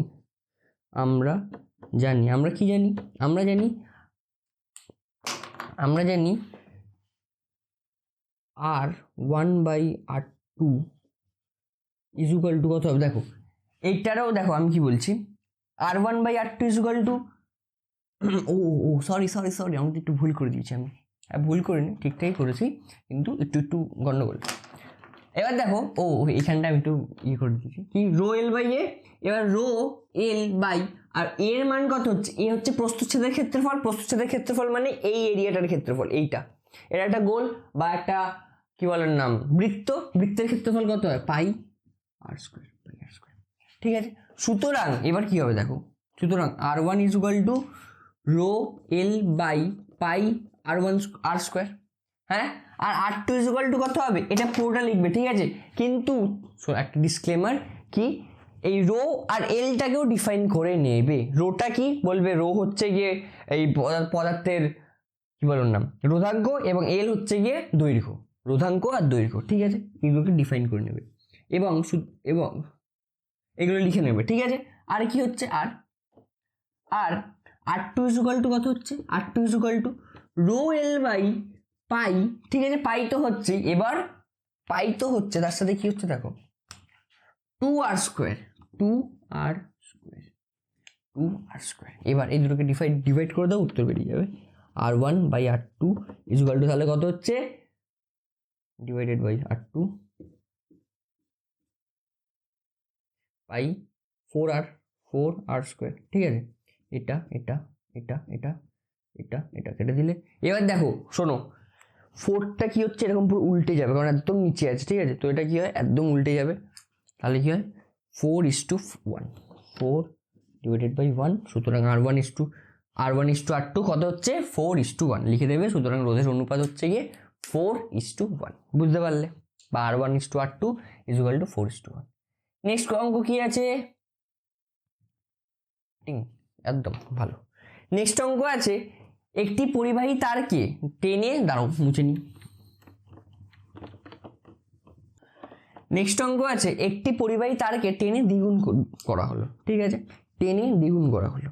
R1/R2 = কত হবে, দেখো এইটারও দেখো আমি কি বলছি, R1/R2 সরি আমি একটু ভুল করে দিয়েছি, আমি ভুল করিনি, ঠিকঠাকই করেছি, কিন্তু একটু গন্ডগোল। এবার দেখো এখানটা আমি একটু করে দিয়েছি, কি রো L/A, এবার রো L/, আর এর মান কত হচ্ছে, এ হচ্ছে প্রস্থচ্ছেদের ক্ষেত্রফল মানে এই এরিয়াটার ক্ষেত্রফল, এটা একটা গোল বা একটা কি বলার নাম বৃত্তের ক্ষেত্রফল কত হয়, πr², ঠিক আছে। সুতরাং এবার কি হবে দেখো, সুতরাং R1 = রো L/πr², হ্যাঁ, আর R2 = কত হবে, এটা পুরোটা লিখবে, ঠিক আছে। কিন্তু একটা ডিসক্লেমার, কি এই রো আর এলটাকেও ডিফাইন করে নেবে। রোটা কি বলবে, রো হচ্ছে গিয়ে এই পদার্থের কি বলার নাম রোধাঙ্ক, এবং এল হচ্ছে গিয়ে দৈর্ঘ্য, রোধাঙ্ক আর দৈর্ঘ্য, ঠিক আছে, এগুলোকে ডিফাইন করে নেবে এবং এগুলো লিখে নেবে, ঠিক আছে। আর কি হচ্ছে আর R2 = কত হচ্ছে, R2 = রো L/π, ঠিক আছে, পাই তো হচ্ছে, এবার পাই তো হচ্ছে, তার সাথে কি হচ্ছে দেখো 2r², এবার এই দুটোকে ডিভাইড করে দাও, উত্তর বেরিয়ে যাবে। R1/R2 = তাহলে কত হচ্ছে, divided by R2 pi 4r², ঠিক আছে। এটা কেটে দিলে, এবার দেখো শোনো, 4টা কি হচ্ছে এরকম পুরো উল্টে যাবে, কারণ একদম নিচে আছে, ঠিক আছে, তো এটা কি হয় একদম উল্টে যাবে, তাহলে কি হয় 4:1, 4 ডিভাইডেড বাই 1, সুতরাং R1:R2 কত হচ্ছে 4:1 লিখে দেবে, সুতরাং রোধের অনুপাত হচ্ছে গিয়ে 4:1, বুঝতে পারলে, বা R1:R2 = 4:1। নেক্সট অঙ্ক কি আছে, একদম ভালো। নেক্সট অঙ্ক আছে, একটি পরিবাহী তারকে টেনে, দাঁড়াও মুছে নি, নেক্সট অঙ্ক আছে, একটি পরিবাহী তারকে টেনে দ্বিগুণ করা হলো, ঠিক আছে, টেনে দ্বিগুণ করা হলো,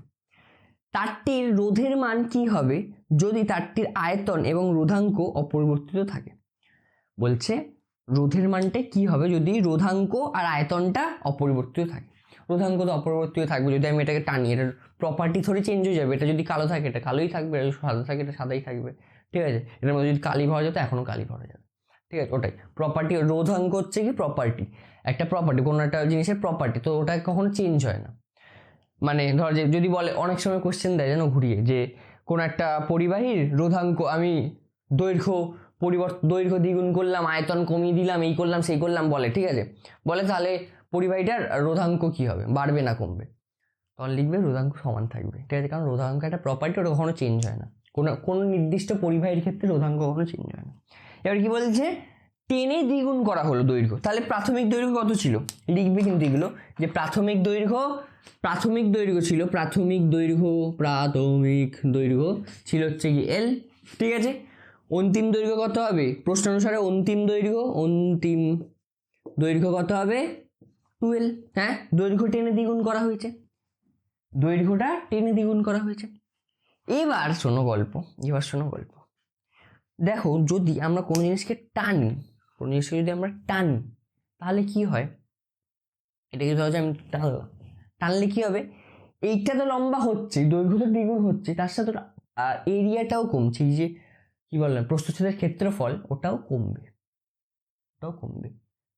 তারটির রোধের মান কি হবে যদি তারটির আয়তন এবং রোধাঙ্ক অপরিবর্তিত থাকে। বলছে রোধের মানটা কি হবে যদি রোধাঙ্ক আর আয়তনটা অপরিবর্তিত থাকে। রোধাঙ্ক তো অপরিবর্তিত থাকবে, যদি আমি এটাকে টানি, এটার প্রপার্টি থোড়ি চেঞ্জ হয়ে যাবে, এটা যদি কালো থাকে এটা কালোই থাকবে, এটা যদি সাদা থাকে এটা সাদাই থাকবে, ঠিক আছে। এটার মধ্যে যদি কালি ভরা যেত এখনও কালি ভরা যাবে, ঠিক আছে। ওটাই প্রপার্টি, রোধাঙ্ক হচ্ছে কি প্রপার্টি, একটা প্রপার্টি, কোনো একটা জিনিসের প্রপার্টি, তো ওটা কখনো চেঞ্জ হয় না। মানে ধর যে যদি বলে, অনেক সময় কোশ্চেন দেয় যেন ঘুরিয়ে, যে কোনো একটা পরিবাহীর রোধাঙ্ক আমি দৈর্ঘ্য দ্বিগুণ করলাম, আয়তন কমিয়ে দিলাম, এই করলাম সেই করলাম বলে, ঠিক আছে, বলে তাহলে পরিবাহীটার রোধাঙ্ক কি হবে, বাড়বে না কমবে, তখন লিখবে রোধাঙ্ক সমান থাকবে, ঠিক আছে, কারণ রোধাঙ্ক একটা প্রপার্টি, ওটা কখনো চেঞ্জ হয় না, কোনো নির্দিষ্ট পরিবাহীর ক্ষেত্রে রোধাঙ্ক কখনো চেঞ্জ হয় না। এবার কি বলছে, টেনে দ্বিগুণ করা হলো দৈর্ঘ্য, তাহলে প্রাথমিক দৈর্ঘ্য কত ছিল লিখবে কিন্তু এগুলো, যে প্রাথমিক দৈর্ঘ্য ছিল প্রাথমিক দৈর্ঘ্য ছিল হচ্ছে কি এল, ঠিক আছে। অন্তিম দৈর্ঘ্য কত হবে, প্রশ্ন অনুসারে অন্তিম দৈর্ঘ্য কত হবে 12। হ্যাঁ, দৈর্ঘ্যটা টেনে দ্বিগুণ করা হয়েছে। এবার শোনো গল্প, দেখো যদি আমরা কোনো জিনিসকে যদি আমরা টানি তাহলে কি হয়, এটাকে ধরো যে আমি টানলে কি হবে, এইটা তো লম্বা হচ্ছে, দৈর্ঘ্য তো দ্বিগুণ হচ্ছে, তার সাথে এরিয়াটাও কমছে, এই যে কি বললাম প্রস্থচ্ছেদের ক্ষেত্রফল ওটাও কমবে।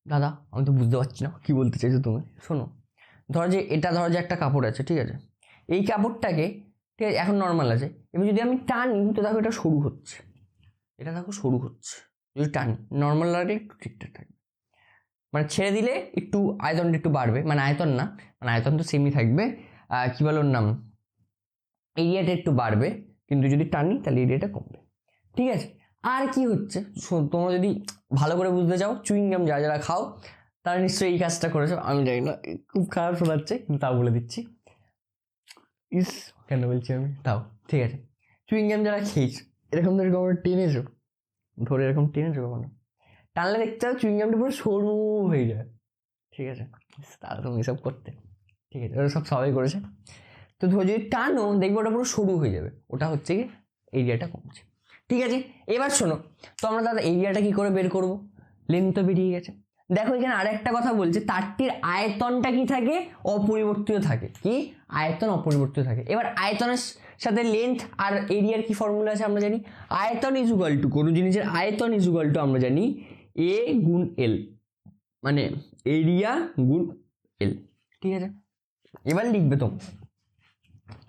দাদা আমি তো বুঝতে পারছি না কি বলতে চাইছো তুমি। শোনো, ধরো যে একটা কাপড় আছে, ঠিক আছে, এই কাপড়টাকে, ঠিক আছে, এখন নর্মাল আছে, এবার যদি আমি টানি তো দেখো এটা সরু হচ্ছে, যদি টানি নর্মাল লাগলে একটু ঠিকঠাক থাকবে, মানে ছেড়ে দিলে একটু আয়তনটা একটু বাড়বে, মানে আয়তন তো সেমই থাকবে, কি বলে ওর নাম, এরিয়াটা একটু বাড়বে, কিন্তু যদি টানি তাহলে এরিয়াটা কমবে, ঠিক আছে। আর কি হচ্ছে, তোমরা যদি ভালো করে বুঝতে চাও, চুইংগাম যারা খাও তারা নিশ্চয়ই এই কাজটা করেছো, আমি জানি না, খুব খারাপ শোনাচ্ছে কিন্তু তাও বলে দিচ্ছি, কেন বলছি আমি তাও, ঠিক আছে। চুইংগাম যারা খেয়েছো এরকম টেনেছো, ধরে এরকম টেনেছো কখনো, টানলে দেখতে হবে চুইংগামটা পুরো সরু হয়ে যায়, ঠিক আছে, তারা তুমি এসব করতে, ঠিক আছে, ওরা সবাই করেছে। তো ধরো যদি টানো দেখবে ওটা পুরো সরু হয়ে যাবে, ওটা হচ্ছে কি এরিয়াটা কমছে, ঠিক আছে। এবার শোনো, তো আমরা দাদা এরিয়াটা কি করে বের করবো, লেন্থ তো বেরিয়ে গেছে। দেখো এখানে আরেকটা কথা বলছে, তারটির আয়তনটা কি থাকে, অপরিবর্তিত থাকে, কি আয়তন অপরিবর্তিত থাকে। এবার আয়তনের সাথে লেন্থ আর এরিয়ার কি ফর্মুলা আছে আমরা জানি, আয়তন ইজুগাল টু, কোনো জিনিসের আয়তন ইজুগাল টু আমরা জানি এ গুণ এল, মানে এরিয়া গুণ এল, ঠিক আছে। এবার লিখবে তো,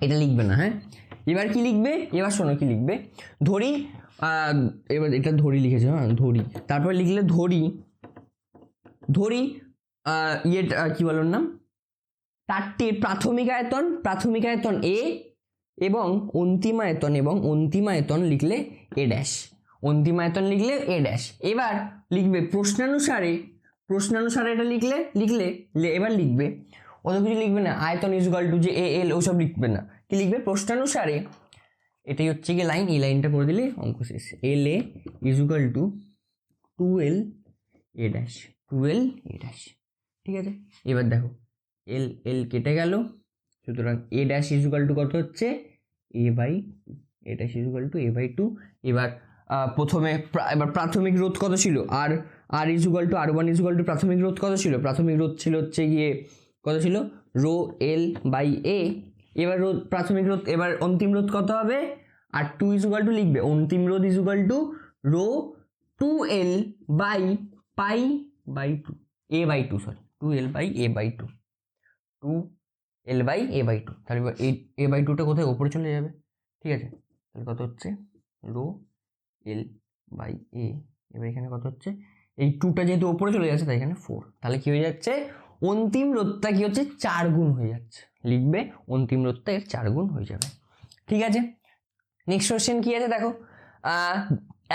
এটা লিখবে না, হ্যাঁ, এবার কি লিখবে, এবার শোনো কি লিখবে, ধরি, এবার এটা ধরি লিখেছে, হ্যাঁ ধরি, তারপর লিখলে ধরি কি বলার নাম, তারটির প্রাথমিক আয়তন এ এবং অন্তিম আয়তন লিখলে এ ড্যাশ, এবার লিখবে প্রশ্নানুসারে এটা লিখলে এবার লিখবে, অত কিছু লিখবে না, আয়তন ইজুগাল টু যে এ এল ওসব লিখবে না, কি লিখবে প্রশ্নানুসারে, এটাই হচ্ছে কি লাইন, এই লাইনটা করে দিলে অঙ্ক শেষ, এল এ ইজুগাল টু 2l এ ড্যাশ, ঠিক আছে। এবার দেখো এল কেটে গেল, সুতরাং এ ড্যাশ ইজুগাল টু কত হচ্ছে a/2, এবার প্রথমে এবার প্রাথমিক রোধ কত ছিল, আর ইজুগাল টু r1 ইজুগাল টু প্রাথমিক রোধ কত ছিল, ছিল হচ্ছে গিয়ে কত ছিল রো এল বাই এ, এবার প্রাথমিক রোধ, এবার অন্তিম রোধ কত হবে, আর 2 ইজুগাল টু লিখবে অন্তিম রোধ is equal to rho 2l by pi by 2 a/2, sorry 2l by a/2, 2l by a/2, তাহলে a/2টা কোথায় ওপরে চলে যাবে, ঠিক আছে, তাহলে কত হচ্ছে রো এল বাই এ, এবার এখানে কত হচ্ছে, এই 2টা যেহেতু ওপরে চলে যাচ্ছে তাই এখানে 4, তাহলে কি হয়ে যাচ্ছে অন্তিম রোধটা কি হচ্ছে 4 গুণ হয়ে যাচ্ছে, লিখবে অন্তিম রোধটা এর 4 গুণ হয়ে যাবে, ঠিক আছে। নেক্সট কোশ্চেন কি আছে দেখো,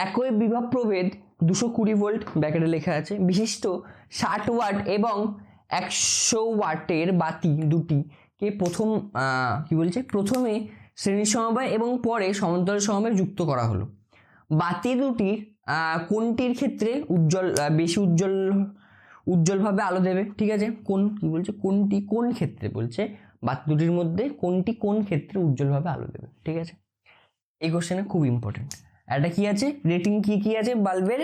একই বিভব প্রভেদ 220 ভোল্ট ব্যাকেটে লেখা আছে বিশিষ্ট 60 ওয়াট এবং 100 ওয়াটের বাতি দুটিকে প্রথমে শ্রেণী সমবায় এবং পরে সমান্তরাল সমবায় যুক্ত করা হলো, বাতি দুটি কোনটির ক্ষেত্রে বেশি উজ্জ্বলভাবে আলো দেবে, ঠিক আছে, কোন ক্ষেত্রে বলছে, বাতি দুটির মধ্যে কোনটি কোন ক্ষেত্রে উজ্জ্বলভাবে আলো দেবে, ঠিক আছে। এই কোশ্চেনে খুব ইম্পর্টেন্ট, একটা কি আছে রেটিং, কি আছে বাল্বের,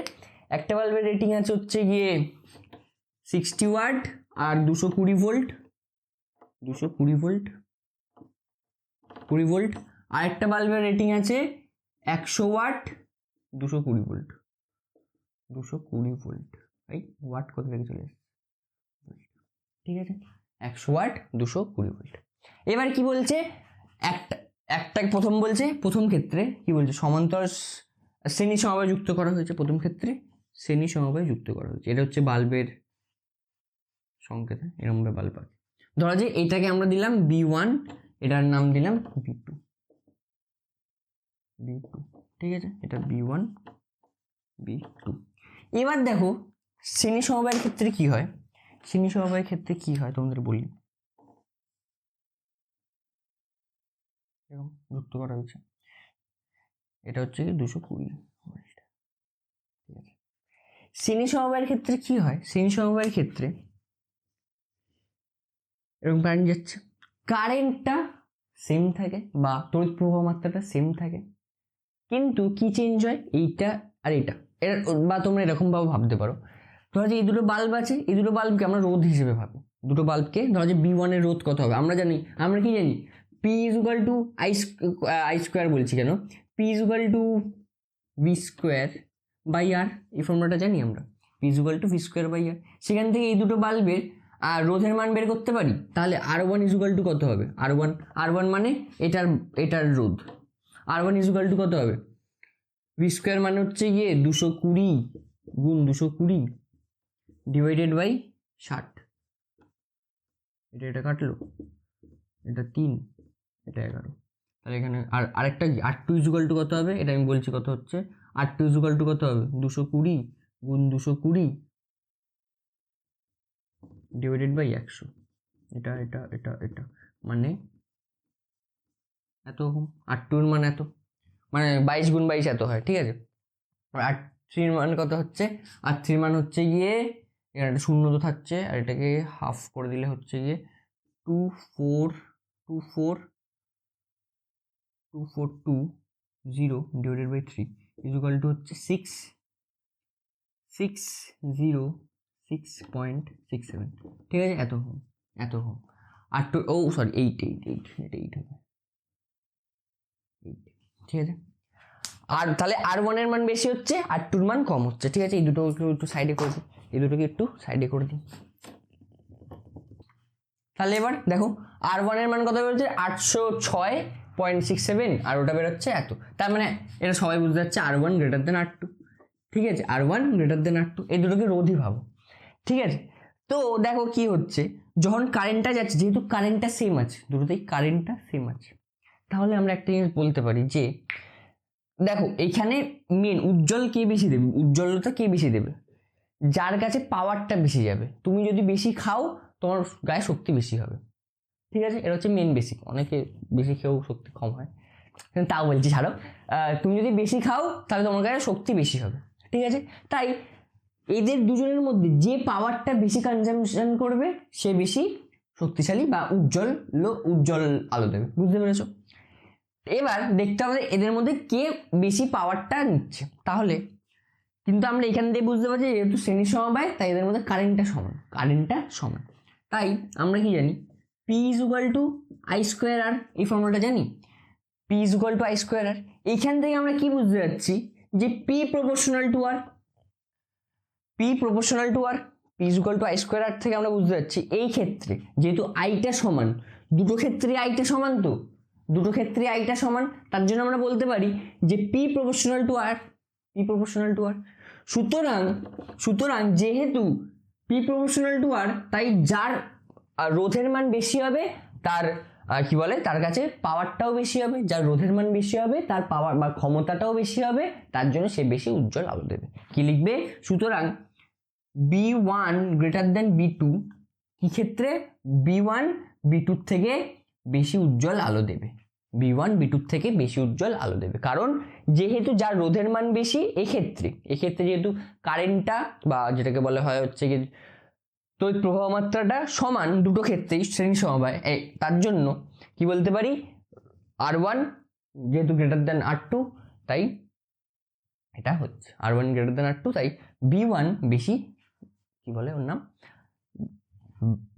একটা বাল্বের রেটিং আছে হচ্ছে গিয়ে 60 ওয়াট আর 220 ভোল্ট, আর একটা বাল্বের রেটিং আছে 100 ওয়াট 220 ভোল্ট, ভাই ওয়াট কত থেকে চলে আসছে, ঠিক আছে, 100 ওয়াট 220 ভোল্ট। এবার কি বলছে, একটা প্রথম বলছে, প্রথম ক্ষেত্রে কি বলছে সমান্তরাল শ্রেণী সমবায় যুক্ত করা হয়েছে, প্রথম ক্ষেত্রে শ্রেণী সমবায় যুক্ত করা হয়েছে, এটা হচ্ছে বাল্বের সংকেত, এরকম ভাবে বাল্ব আছে, ধরা যে এটাকে আমরা দিলাম B1, এটার নাম দিলাম B2, ঠিক আছে, এটা B1 B2, এবার দেখো শ্রেণী সমবায়ের ক্ষেত্রে কি হয়, শ্রেণী সমবায়ের ক্ষেত্রে কি হয় তোমাদের বলি, এরকম যুক্ত করা হয়েছে, এটা হচ্ছে কি 220 ভোল্ট। ঠিক আছে, শ্রেণী সমবায়ের ক্ষেত্রে কি হয়, শ্রেণী সমবায়ের ক্ষেত্রে এরকম কারেন্ট যাচ্ছে, কারেন্টটা সেম থাকে বা তড়িৎ প্রবাহ মাত্রাটা সেম থাকে, কিন্তু কি চেঞ্জ হয়, এইটা আর এটা, এটা বা তোমরা এরকম ভাবে ভাবতে পারো, ধরো যে এই দুটো বাল্ব আছে, এই দুটো বাল্বকে আমরা রোধ হিসেবে ভাবি, দুটো বাল্বকে ধরো যে B1 এর রোধ কত হবে, আমরা জানি, আমরা কি জানি, P is equal to I square বলছি কেন, P is equal to V square by R, এই ফর্মুলাটা জানি আমরা, P is equal to V square by R. সেখান থেকে এই দুটো বাল্বের রোধের মান বের করতে পারি, তাহলে R1 ইজ ইকুয়াল টু কত হবে, R1 মানে এটার রোধ, R1 ইজ ইকুয়াল টু কত হবে, ভি স্কোয়ার মানে হচ্ছে গিয়ে 220 গুণ 220 ডিভাইডেড বাই 60, এটা কাটলো, এটা 3, এটা 11, তাহলে এখানে আরেকটা R2 ইজ ইকুয়াল টু কত হবে, এটা আমি বলছি কত হচ্ছে, R2 ইজ ইকুয়াল টু কত হবে, 220 গুণ 220 ডিভাইডেড বাই 100, এটা মানে এত, R2 এর মান এত, মানে 22 গুণ 22 এত হয়। ঠিক আছে, আর R3 এর মান কত হচ্ছে, R3 এর মান হচ্ছে গিয়ে, এখানে একটা শূন্য তো থাকছে, আর এটাকে হাফ করে দিলে হচ্ছে গিয়ে 2420 divided by 3 is equal to হচ্ছে 606.67। ঠিক আছে, এত হোম R2, ও সরি 8 এটা 8 হবে 8। ঠিক আছে, আর তাহলে R1 এর মান বেশি হচ্ছে, R2 এর মান কম হচ্ছে। ঠিক আছে, এই দুটো একটু সাইডে করে দিই, এই দুটোকে একটু সাইডে করে দিই। তাহলে এবার দেখো R1 এর মান কত বেরোচ্ছে, 806.67, আর ওটা বেরোচ্ছে এত, তার মানে এটা সবাই বুঝতে যাচ্ছে R1 গ্রেটার দেন R2। ঠিক আছে, R1 গ্রেটার দেন R2, এই দুটোকে রোধই ভাবো। ঠিক আছে, তো দেখো কি হচ্ছে, যখন কারেন্টটা যাচ্ছে, যেহেতু কারেন্টটা সেম আছে, দুটোতেই কারেন্টটা সেম আছে, তাহলে আমরা একটা জিনিস বলতে পারি যে দেখো এইখানে মেন উজ্জ্বল কে বেশি দেবে, উজ্জ্বলতা কে বেশি দেবে, যার কাছে পাওয়ারটা বেশি যাবে। তুমি যদি বেশি খাও তোমার গায়ে শক্তি বেশি হবে। ঠিক আছে, এটা হচ্ছে মেন বেসিক, অনেকে বেশি খেয়েও শক্তি কম হয়, কিন্তু তাও বলছি ছাড়ো, তুমি যদি বেশি খাও তাহলে তোমার গায়ে শক্তি বেশি হবে। ঠিক আছে, তাই এদের দুজনের মধ্যে যে পাওয়ারটা বেশি কনজামশন করবে সে বেশি শক্তিশালী বা উজ্জ্বল আলো দেবে। বুঝতে পেরেছো? এবার দেখতে হবে এদের মধ্যে কে বেশি পাওয়ারটা নিচ্ছে, তাহলে কিন্তু আমরা এখান থেকে বুঝতে পারছি যেহেতু শ্রেণী সমবায় তাই এদের মধ্যে কারেন্টটা সমান। তাই আমরা কি জানি, P is equal to I square R, এই ফর্মুলাটা জানি, P is equal to I square R. এইখান থেকে আমরা কি বুঝতে যাচ্ছি যে P proportional to R, P is equal to I square R থেকে আমরা বুঝতে যাচ্ছি এই ক্ষেত্রে যেহেতু আইটা সমান, দুটো ক্ষেত্রে আইটা সমান, তো দুটো ক্ষেত্রে আইটা সমান, তার জন্য আমরা বলতে পারি যে P প্রপোর্শনাল টু আর। সুতরাং যেহেতু P প্রপোর্শনাল টু আর, তাই যার রোধের মান বেশি হবে তার কি বলে, তার কাছে পাওয়ারটাও বেশি হবে, যার রোধের মান বেশি হবে তার পাওয়ার বা ক্ষমতাটাও বেশি হবে, তার জন্য সে বেশি উজ্জ্বল আলো দেবে। কি লিখবে, সুতরাং B1 গ্রেটার দেন B2, কি ক্ষেত্রে, B1 B2 থেকে বেশি উজ্জ্বল আলো দেবে, B1 B2 থেকে বেশি উজ্জ্বল আলো দেবে, কারণ যেহেতু যার রোধের মান বেশি, এক্ষেত্রে যেহেতু কারেন্টটা বা যেটাকে বলা হয় হচ্ছে কি তড়িৎ প্রবাহ মাত্রাটা সমান দুটো ক্ষেত্রেই শ্রেণী সমবায়, তার জন্য কি বলতে পারি, R1 যেহেতু গ্রেটার দেন R2, তাই এটা হচ্ছে R1 গ্রেটার দেন R2, তাই B1 বেশি কি বলে ওর নাম,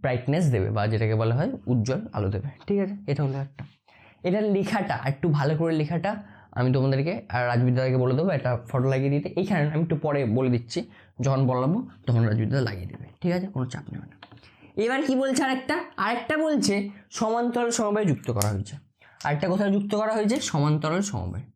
ব্রাইটনেস দেবে বা যেটাকে বলা হয় উজ্জ্বল আলো দেবে। ঠিক আছে, এটা হলো একটা, এটার লেখাটা একটু ভালো করে লেখাটা আমি তোমাদেরকে আর রাজবিদ্যাকে বলে দেবো, একটা ফটো লাগিয়ে দিতে। এইখানে আমি একটু পরে বলে দিচ্ছি, যখন বলাবো তখন রাজবিদ্যা লাগিয়ে দেবে। ঠিক আছে, কোনো চাপ নেবে না। এবার কি বলছে, আরেকটা বলছে সমান্তরাল সমবায় যুক্ত করা হয়েছে। আরেকটা কোথায় যুক্ত করা হয়েছে, সমান্তরাল সমবায়।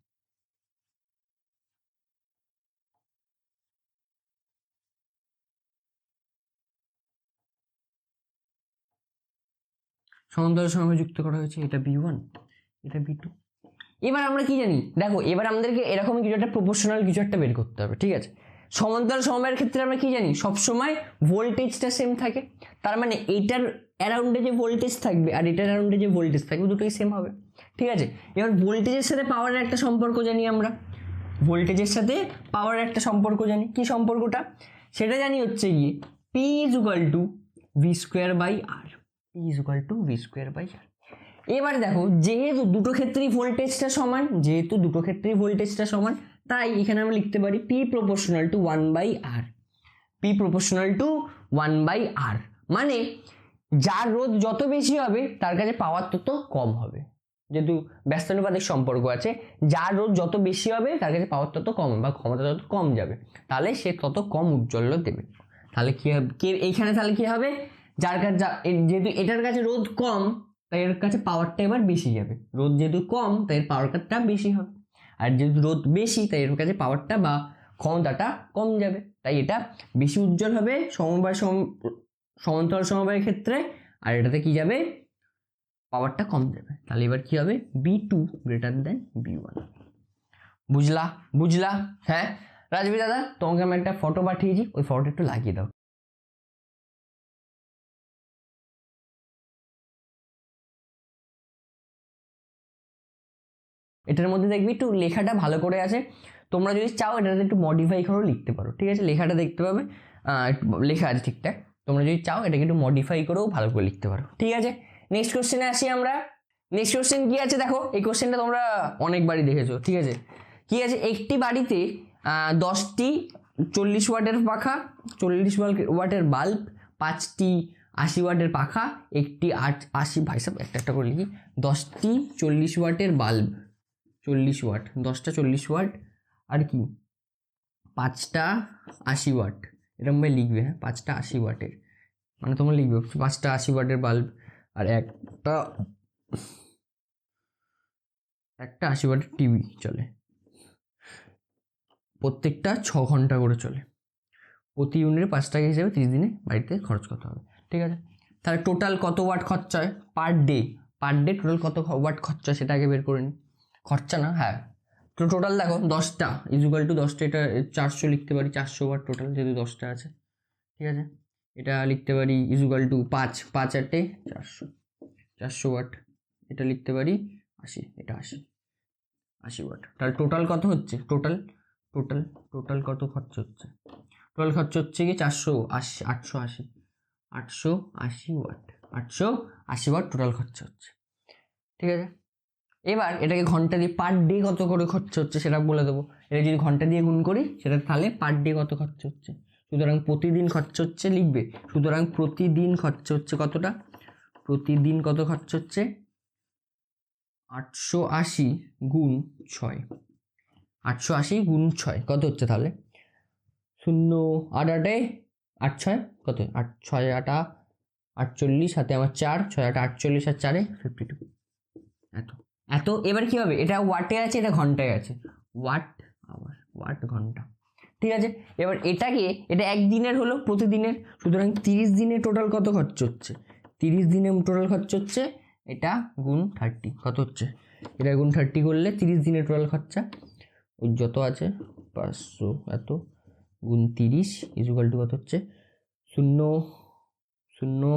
সমান্তরাল সমবায় যুক্ত করা হয়েছে, এটা B1, এটা B2। এবার আমরা কি জানি, দেখো এবার আমাদেরকে এরকম কিছু একটা প্রপোর্শনাল কিছু একটা বের করতে হবে। ঠিক আছে, সমান্তরাল সমবায়ের ক্ষেত্রে আমরা কি জানি, সবসময় ভোল্টেজটা সেম থাকে, তার মানে এইটার অ্যারাউন্ডে যে ভোল্টেজ থাকবে আর এটার অ্যারাউন্ডে যে ভোল্টেজ থাকবে দুটোই সেম হবে, ঠিক আছে। এবার ভোল্টেজের সাথে পাওয়ারের একটা সম্পর্ক জানি আমরা, ভোল্টেজের সাথে পাওয়ারের একটা সম্পর্ক জানি, কি সম্পর্কটা সেটা জানি হচ্ছে গিয়ে P is equal to V square by R, P is equal to V square by R. এবার দেখো যেহেতু দুটো ক্ষেত্রেই ভোল্টেজটা সমান, যেহেতু দুটো ক্ষেত্রেই ভোল্টেজটা সমান, তাই এখানে আমরা লিখতে পারি P proportional to 1/r, P proportional to 1/r, মানে যার রোধ যত বেশি হবে তার কাছে পাওয়ার তত কম হবে, যেহেতু ব্যস্তানুপাতিক সম্পর্ক আছে, যার রোধ যত বেশি হবে তার কাছে পাওয়ার তত কম বা ক্ষমতা তত কম যাবে, তাহলে সে তত কম উজ্জ্বল্য দেবে। তাহলে কি হবে, এইখানে তাহলে কি হবে, যার কাছে যেহেতু এটার কাছে রোধ কম তাই এর কাছে পাওয়ারটা এবার বেশি যাবে, রোধ যেহেতু কম তাই এর পাওয়ারটা বেশি হবে, আর যেহেতু রোধ বেশি তাই এর কাছে পাওয়ারটা বা ক্ষমতাটা কম যাবে, তাই এটা বেশি উজ্জ্বল হবে সমান্তরাল সমবায়ের ক্ষেত্রে, আর এটাতে কি যাবে, পাওয়ারটা কম যাবে। তাহলে এবার কি হবে, B2 গ্রেটার দেন B1। বুঝলা? হ্যাঁ রাজবি দাদা, তোমাকে আমি একটা ফটো পাঠিয়েছি, ওই ফটোটা একটু লাগিয়ে দাও। এটার মধ্যে দেখবি একটু লেখাটা ভালো করে আছে, তোমরা যদি চাও এটাতে একটু মডিফাই করেও লিখতে পারো, ঠিক আছে, লেখাটা দেখতে পাবে লেখা আছে ঠিকঠাক, তোমরা যদি চাও এটাকে একটু মডিফাই করেও ভালো করে লিখতে পারো, ঠিক আছে। নেক্সট কোশ্চেনে আসি আমরা। নেক্সট কোশ্চেন কি আছে দেখো, এই কোশ্চেনটা তোমরা অনেকবারই দেখেছো, ঠিক আছে। কি আছে, একটি বাড়িতে 10টি 40 ওয়াটের পাখা, 40 ওয়াটের বাল্ব, 5টি 80 ওয়াটের পাখা, একটি 80 ভাই সাহেব একটা করে লিখি, 10টি 40 ওয়াটের বাল্ব, 40 ওয়াট, 10টা 40 ওয়াট, আর কি 5টা 80 ওয়াট, এরকম ভাবে লিখবে, হ্যাঁ 5টা 80 ওয়াটের, মানে তোমরা লিখবে 5টা 80 ওয়াটের বাল্ব, আর একটা 80 ওয়াটের টিভি চলে, প্রত্যেকটা 6 ঘন্টা করে চলে, প্রতি ইউনিটে 5 টাকা হিসেবে 30 দিনে বাড়িতে খরচ করতে হবে, ঠিক আছে। তাহলে টোটাল কত ওয়াট খরচা হয় পার ডে, টোটাল কত ওয়াট খরচা সেটা আগে বের করে নিই, খরচা না, হ্যাঁ তো টোটাল দেখো 10টা ইকুয়াল টু 10টা, এটা 400 লিখতে পারি, 400 ওয়াট টোটাল যেহেতু 10টা আছে, ঠিক আছে। এটা লিখতে পারি ইকুয়াল টু 5 8 400 ওয়াট, এটা লিখতে পারি 80, এটা 80 ওয়াট। তাহলে টোটাল কত হচ্ছে, টোটাল কত খরচ হচ্ছে, টোটাল খরচ হচ্ছে কি 880 ওয়াট, 880 ওয়াট টোটাল খরচা হচ্ছে, ঠিক আছে। এবার এটাকে ঘন্টা দিয়ে পার ডে কত করে খরচা হচ্ছে সেটা বলে দেবো, এটা যদি ঘন্টা দিয়ে গুণ করি সেটা তাহলে পার ডে কত খরচা হচ্ছে, সুতরাং প্রতিদিন খরচা হচ্ছে লিখবে, সুতরাং প্রতিদিন খরচা হচ্ছে কতটা, প্রতিদিন কত খরচা হচ্ছে 880 গুণ 6, 880 গুণ 6 কত হচ্ছে তাহলে 0 8 8 8 6 কত, 8 6 8 48, সাথে আমার 4 6 8 48 আর 4 52, এত। এবার কি হবে, এটা ওয়াটে আছে এটা ঘন্টায় আছে, ওয়াট আওয়ার, ওয়াট ঘন্টা, ঠিক আছে। এবার এটা একদিনের হলো প্রতিদিনের, সুতরাং 30 দিনে টোটাল কত খরচ হচ্ছে, 30 দিনে টোটাল খরচ হচ্ছে, এটা গুণ 30 কত হচ্ছে, এটা গুণ 30 করলে 30 দিনের টোটাল খরচা ওই যত আছে 500 এত গুণ 30 ইকুয়াল টু কত হচ্ছে 0 0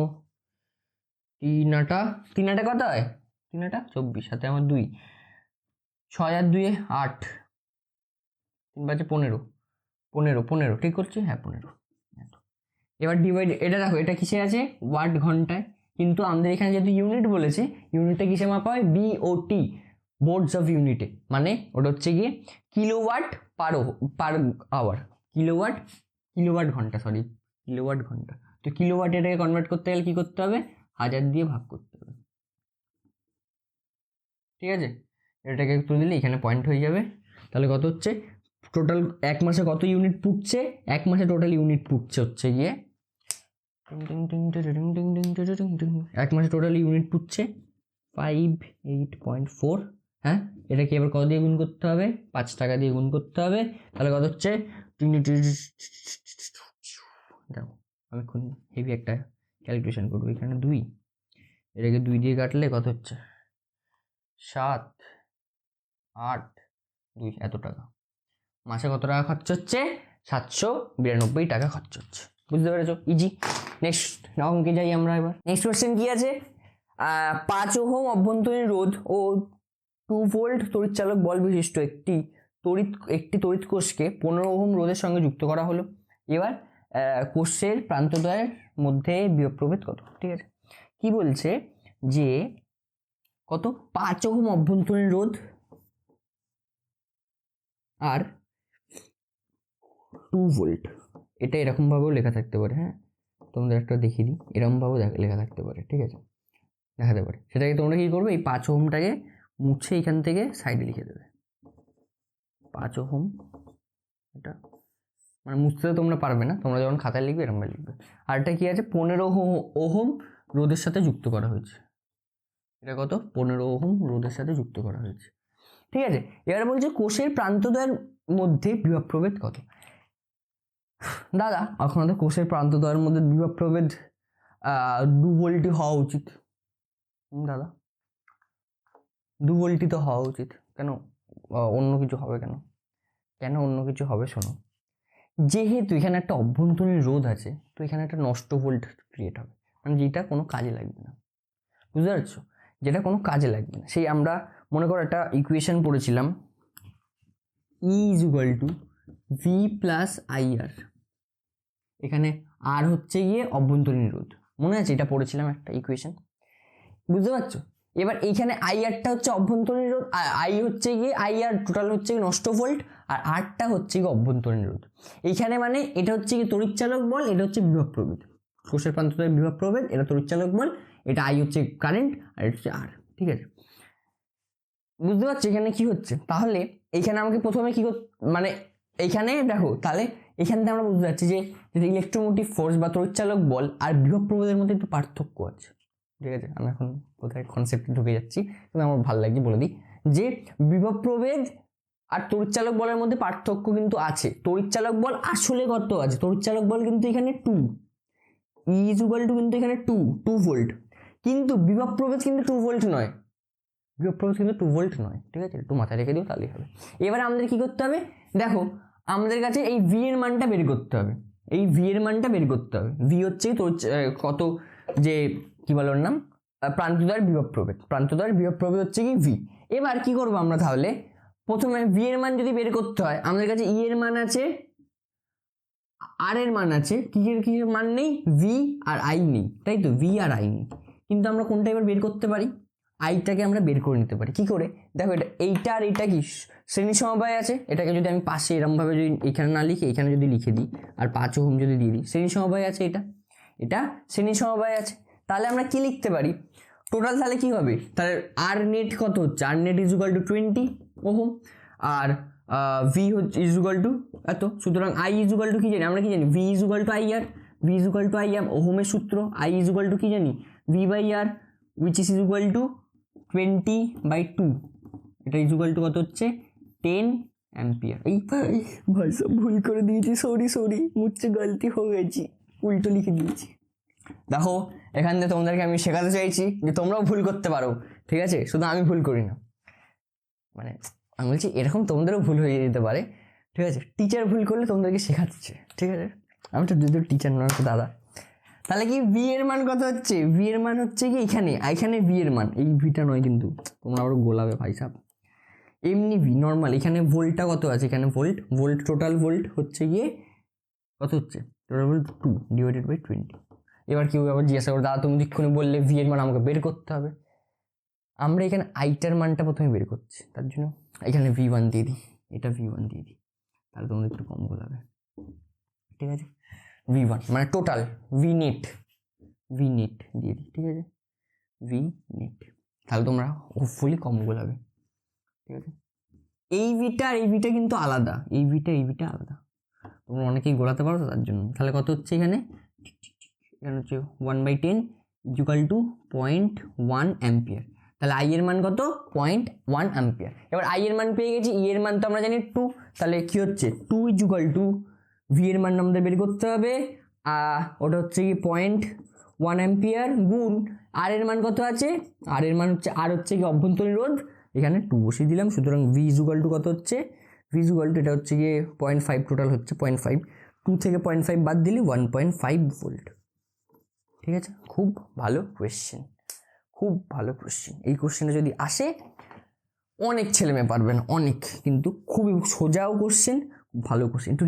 3 আটা কত হয়, 3 আটা 24, সাথে আমার 2, 6 আর 2 8, 3 5 15, ঠিক করছি, হ্যাঁ 15। এবার ডিভাইড, এটা দেখো এটা কিসে আছে ওয়াট ঘন্টায়, কিন্তু আমাদের এখানে যেহেতু ইউনিট বলেছে, ইউনিটটা কিসে মাপা হয়, বিওটি, বোর্ডস অফ ইউনিটে, মানে ওটা হচ্ছে গিয়ে কিলোওয়াট পার আওয়ার, কিলোওয়াট ঘন্টা, তো কিলোওয়াট এটাকে কনভার্ট করতে গেলে কি করতে হবে, 1000 দিয়ে ভাগ করতে হবে, ঠিক আছে। এটাকে একটু দিলে এখানে পয়েন্ট হয়ে যাবে, তাহলে কত হচ্ছে টোটাল এক মাসে কত ইউনিট পুড়ছে, এক মাসে টোটাল ইউনিট পুড়ছে হচ্ছে গিয়ে এক মাসে টোটাল ইউনিট পুড়ছে 58.4, হ্যাঁ এটাকে এবার কত দিয়ে গুণ করতে হবে, 5 টাকা দিয়ে গুণ করতে হবে, তাহলে কত হচ্ছে, দেখো আমি এখন হেভি একটা ক্যালকুলেশন করবো, এখানে 2, এটাকে 2 দিয়ে কাটলে কত হচ্ছে 7 8 2 এত টাকা, মাসে কত টাকা খরচ হচ্ছে 792 টাকা খরচ হচ্ছে। বুঝতে পেরেছো? ইজি। নেক্সট অঙ্কে যাই আমরা এবার। নেক্সট কোয়েশ্চেন কি আছে? 5 ওহম অভ্যন্তরীণ রোধ ও 2 ভোল্ট তড়িৎচালক বল বিশিষ্ট একটি তড়িৎ কোষকে 15 ওহম রোধের সঙ্গে যুক্ত করা হলো। এবার কোষের প্রান্তদ্বয়ের মধ্যে বিভব প্রভেদ কত? ঠিক আছে, কি বলছে যে কত? 5 ওহম অভ্যন্তরীণ রোধ আর 2 ভোল্ট। এটা এরকম ভাবেও লেখা থাকতে পারে, হ্যাঁ তোমাদের একটা দেখিয়ে দিই, এরকম ভাবেও লেখা থাকতে পারে, ঠিক আছে, দেখাতে পারে। সেটাকে তোমরা কি করবে, এই 5 ওহমটাকে মুছে এখান থেকে সাইডে লিখে দেবে। 5 ওহম, এটা মানে মুছতে তোমরা পারবে না, তোমরা যখন খাতায় লিখবে এরকম লিখবে। আর এটা কি আছে? 15 ওহম রোধের সাথে যুক্ত করা হয়েছে। এটা কত? 15 ওহম রোধের সাথে যুক্ত করা হয়েছে, ঠিক আছে। এবার বলছে কোষের প্রান্তদ্বয়ের মধ্যে বিভব প্রভেদ কত? দাদা এখন আমাদের কোষের প্রান্তদ্বয়ের মধ্যে বিভব প্রভেদ 2 ভোল্টই হওয়া উচিত। দাদা 2 ভোল্টই তো হওয়া উচিত, কেন অন্য কিছু হবে? কেন অন্য কিছু হবে? শোনো, যেহেতু এখানে একটা অভ্যন্তরীণ রোধ আছে, তো এখানে একটা নষ্ট ভোল্ট ক্রিয়েট হবে, মানে যেটা কোনো কাজে লাগবে না। বুঝতে পারছো? যেটা কোনো কাজে লাগবে না। সেই আমরা মনে করো একটা ইকুয়েশন পড়েছিলাম, E = V + IR। এখানে আর হচ্ছে গিয়ে অভ্যন্তরীণ রোধ, মনে আছে? এটা পড়েছিলাম একটা ইকুয়েশন, বুঝতে পারছো? এবার এইখানে IRটা হচ্ছে অভ্যন্তরীণ রোধ, আর I হচ্ছে গিয়ে IR টোটাল হচ্ছে নষ্ট ভোল্ট, আর Rটা হচ্ছে গিয়ে অভ্যন্তরীণ রোধ। এইখানে মানে এটা হচ্ছে গিয়ে তড়িৎচালক বল, এটা হচ্ছে বিভব প্রভেদ। কোষের প্রান্তদ্বয়ের বিভব প্রভেদ, এটা তড়িৎচালক বল, এটা I হচ্ছে কারেন্ট, আর এটা হচ্ছে R, ঠিক আছে? বুঝতে পারছো এখানে কি হচ্ছে? তাহলে এইখানে আমাকে প্রথমে কি মানে এইখানে দেখো, তাহলে এখান থেকে আমরা বুঝতে পারছি যে ইলেকট্রোমোটিভ ফোর্স বা তড়িৎচালক বল আর বিভব প্রভেদের মধ্যে একটু পার্থক্য আছে, ঠিক আছে? আমি এখন কোথায় কনসেপ্টে ঢুকে যাচ্ছি, কিন্তু আমার ভালো লাগছে বলে দিই যে বিভব প্রভেদ আর তড়িৎচালক বলের মধ্যে পার্থক্য কিন্তু আছে। তড়িৎচালক বল আসলে কত আছে? তড়িৎচালক বল কিন্তু এখানে 2, E = কিন্তু এখানে 2 ভোল্ট, কিন্তু বিভব প্রভেদ কিন্তু 2 ভোল্ট নয়। বিভব প্রভেদ কিন্তু 2 ভোল্ট নয়, ঠিক আছে? একটু মাথায় রেখে দিও, তাহলেই হবে। এবার আমাদের কি করতে হবে? দেখো আমাদের কাছে এই V এর মানটা বের করতে হবে, এই V এর মানটা বের করতে হবে। V হচ্ছে কত, যে কি বলার নাম, প্রান্তদ্বয়ের বিভব প্রভেদ। প্রান্তদ্বয়ের বিভব প্রভেদ হচ্ছে কি V। এবার কি করবো আমরা? তাহলে প্রথমে V এর মান যদি বের করতে হয়, আমাদের কাছে E এর মান আছে, R এর মান আছে, কি মান নেই? V আর I নেই, তাই তো? V আর I নেই, কিন্তু আমরা কোনটা এবার বের করতে পারি? আইটাকে আমরা বের করে নিতে পারি। কি করে? দেখো এইটা আর এইটা কি শ্রেণী সমবায় আছে, এটাকে যদি আমি পাশে এরমভাবে যদি এখানে না লিখে এখানে যদি লিখে দিই আর 5 ওহম যদি দিয়ে দিই, শ্রেণী সমবায় আছে, এটা শ্রেণী সমবায় আছে। তাহলে আমরা কি লিখতে পারি টোটাল? তাহলে কি হবে? তাহলে আর নেট কত হচ্ছে? আর নেট = 20 ওহম, আর V = এত। সুতরাং I = কি জানি আমরা? কি জানি? V = IR, V = IR ওহমের সূত্র। I = কি জানি? V/R, which is = 20/2। এটা ইকুয়াল টু কত হচ্ছে? 10 অ্যাম্পিয়ার। এই ভাই সব ভুল করে দিয়েছি, সরি, মুঝসে গলতি হয়ে গেছি, উল্টো লিখে দিয়েছি। দেখো এখান থেকে তোমাদেরকে আমি শেখাতে চাইছি যে তোমরাও ভুল করতে পারো, ঠিক আছে? শুধু আমি ভুল করি না, মানে আমি বলছি এরকম তোমাদেরও ভুল হয়ে যেতে পারে, ঠিক আছে? টিচার ভুল করলে তোমাদেরকে শেখাচ্ছে, ঠিক আছে? আমি তো যদি টিচার নয় তো দাদা। তাহলে কি V এর মান কত হচ্ছে? V এর মান হচ্ছে কি এখানে V এর মান, এই ভিটা নয় কিন্তু, তোমরা আবার গোলাবে ভাই সাহেব। এমনি V নর্মাল, এখানে ভোল্টটা কত আছে? এখানে ভোল্ট টোটাল ভোল্ট হচ্ছে গিয়ে কত হচ্ছে? Total volt 2/20। এবার কেউ আবার জিজ্ঞাসা করো, দাদা তুমি এক্ষুনি বললে V এর মান আমাকে বের করতে হবে। আমরা এখানে আইটার মানটা প্রথমে বের করছি, তার জন্য এখানে V1 দিয়ে দিই, এটা V1 দিয়ে দিই, তাহলে তোমাদের একটু কম গোলাবে, ঠিক আছে? V1 মানে টোটাল, V নেট দিয়ে দিই, ঠিক আছে? V নেট, তাহলে তোমরা হোপফুলি কম গোলাবে, ঠিক আছে? এই ভিটা আর এই ভিটা কিন্তু আলাদা, এই ভিটা আলাদা, তোমরা অনেকেই গোলাতে পারো, তার জন্য। তাহলে কত হচ্ছে এখানে হচ্ছে 1/10 = 0.1 অ্যাম্পিয়ার। তাহলে I এর মান কত? 0.1 অ্যাম্পিয়ার। এবার I এর মান পেয়ে গেছি, E এর মান তো আমরা জানি 2, তাহলে কি হচ্ছে? 2 = V এর মান আমাদের বের করতে হবে, ওটা হচ্ছে কি 0.1 অ্যাম্পিয়ার, গুণ R এর মান কত আছে? R এর মান হচ্ছে, R হচ্ছে কি অভ্যন্তরীণ রোধ, এখানে 2 বসিয়ে দিলাম। সুতরাং V = কত হচ্ছে? ভি ইজ ইকুয়াল টু এটা হচ্ছে গিয়ে 0.5, টোটাল হচ্ছে 0.5, 2 থেকে 0.5 বাদ দিলে 1.5 ভোল্ট। ঠিক আছে, খুব ভালো কোয়েশ্চেন, খুব ভালো কোয়েশ্চেন। এই কোয়েশ্চেনটা যদি আসে অনেক ছেলে মেয়ে পারবেন, অনেক, কিন্তু খুবই সোজাও কোয়েশ্চেন, ভালো কোয়েশ্চেন। একটু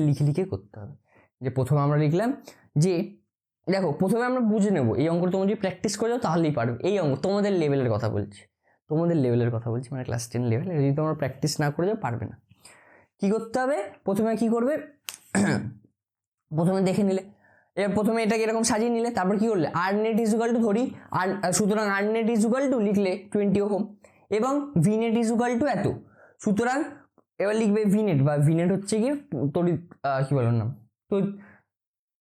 লিখে লিখে করতে হবে। যে প্রথমে আমরা লিখলাম যে দেখো, প্রথমে আমরা বুঝে নেবো এই অঙ্ক তোমরা যদি প্র্যাকটিস করে যাও তাহলেই পারবে। এই অঙ্ক তোমাদের লেভেলের কথা বলছি, তোমাদের লেভেলের কথা বলছি, মানে ক্লাস 10 লেভেল। যদি তোমরা প্র্যাকটিস না করে যাও পারবে না। কি করতে হবে, প্রথমে কি করবে, প্রথমে দেখে নিলে, এবার প্রথমে এটাকে এরকম সাজিয়ে নিলে, তারপর কি করলে আর নেট ইজ ইকুয়াল টু ধরি আর, সুতরাং আর নেট ইজ ইকুয়াল টু লিখলে 20 ওহম এবং V net is equal two এত। সুতরাং এবার লিখবে ভি নেট, বা ভি নেট হচ্ছে কি তড়িৎ কি বলো না, তো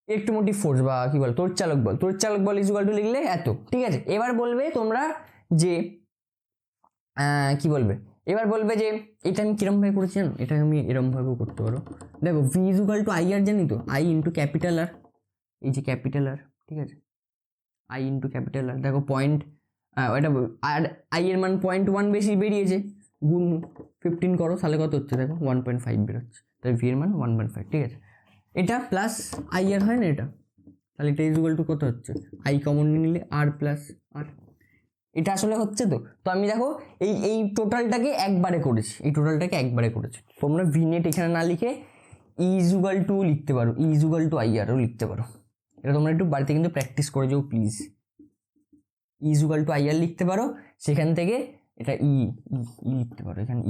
ইলেকট্রোমোটিভ ফোর্স বা কি বল তড়িৎচালক বল, তড়িৎচালক বল ইজ ইকুয়াল টু লিখলে এত। ঠিক আছে, এবার বলবে তোমরা যে কি বলবে, এবার বলবে যে এটা আমি কিরম ভাবে করেছি জানো, এটা আমি এরম ভাবেও করতে পারো। দেখো V is equal to I R, জানি তো, আই ইন্টু ক্যাপিটাল আর, এই যে ক্যাপিটাল আর, ঠিক আছে, আই ইন্টু ক্যাপিটাল আর। দেখো পয়েন্ট এটা আর আই এর মান 0.1 বেশি বেরিয়েছে, গুণ 15 করো তাহলে কত হচ্ছে, দেখো 1.5 বেরোচ্ছে, তাই ভি এর মান 1.5। ঠিক আছে, এটা প্লাস আই আর হয় না এটা, তাহলে এটা ইজ ইকুয়াল টু কত হচ্ছে, আই কমন নিলে আর প্লাস আর। এটা আসলে হচ্ছে তো, তো আমি দেখো এই টোটালটাকে একবারে করেছি, এই টোটালটাকে একবারে করেছি। তোমরা ভি নেট এখানে না লিখে ইজ ইকুয়াল টু লিখতে পারো, ইজ ইকুয়াল টু আই আরও লিখতে পারো। এটা তোমরা একটু বাড়িতে কিন্তু প্র্যাকটিস করে যাও please. Is equal to I R লিখতে পারো, সেখান থেকে এটা ই লিখতে পারো, এখানে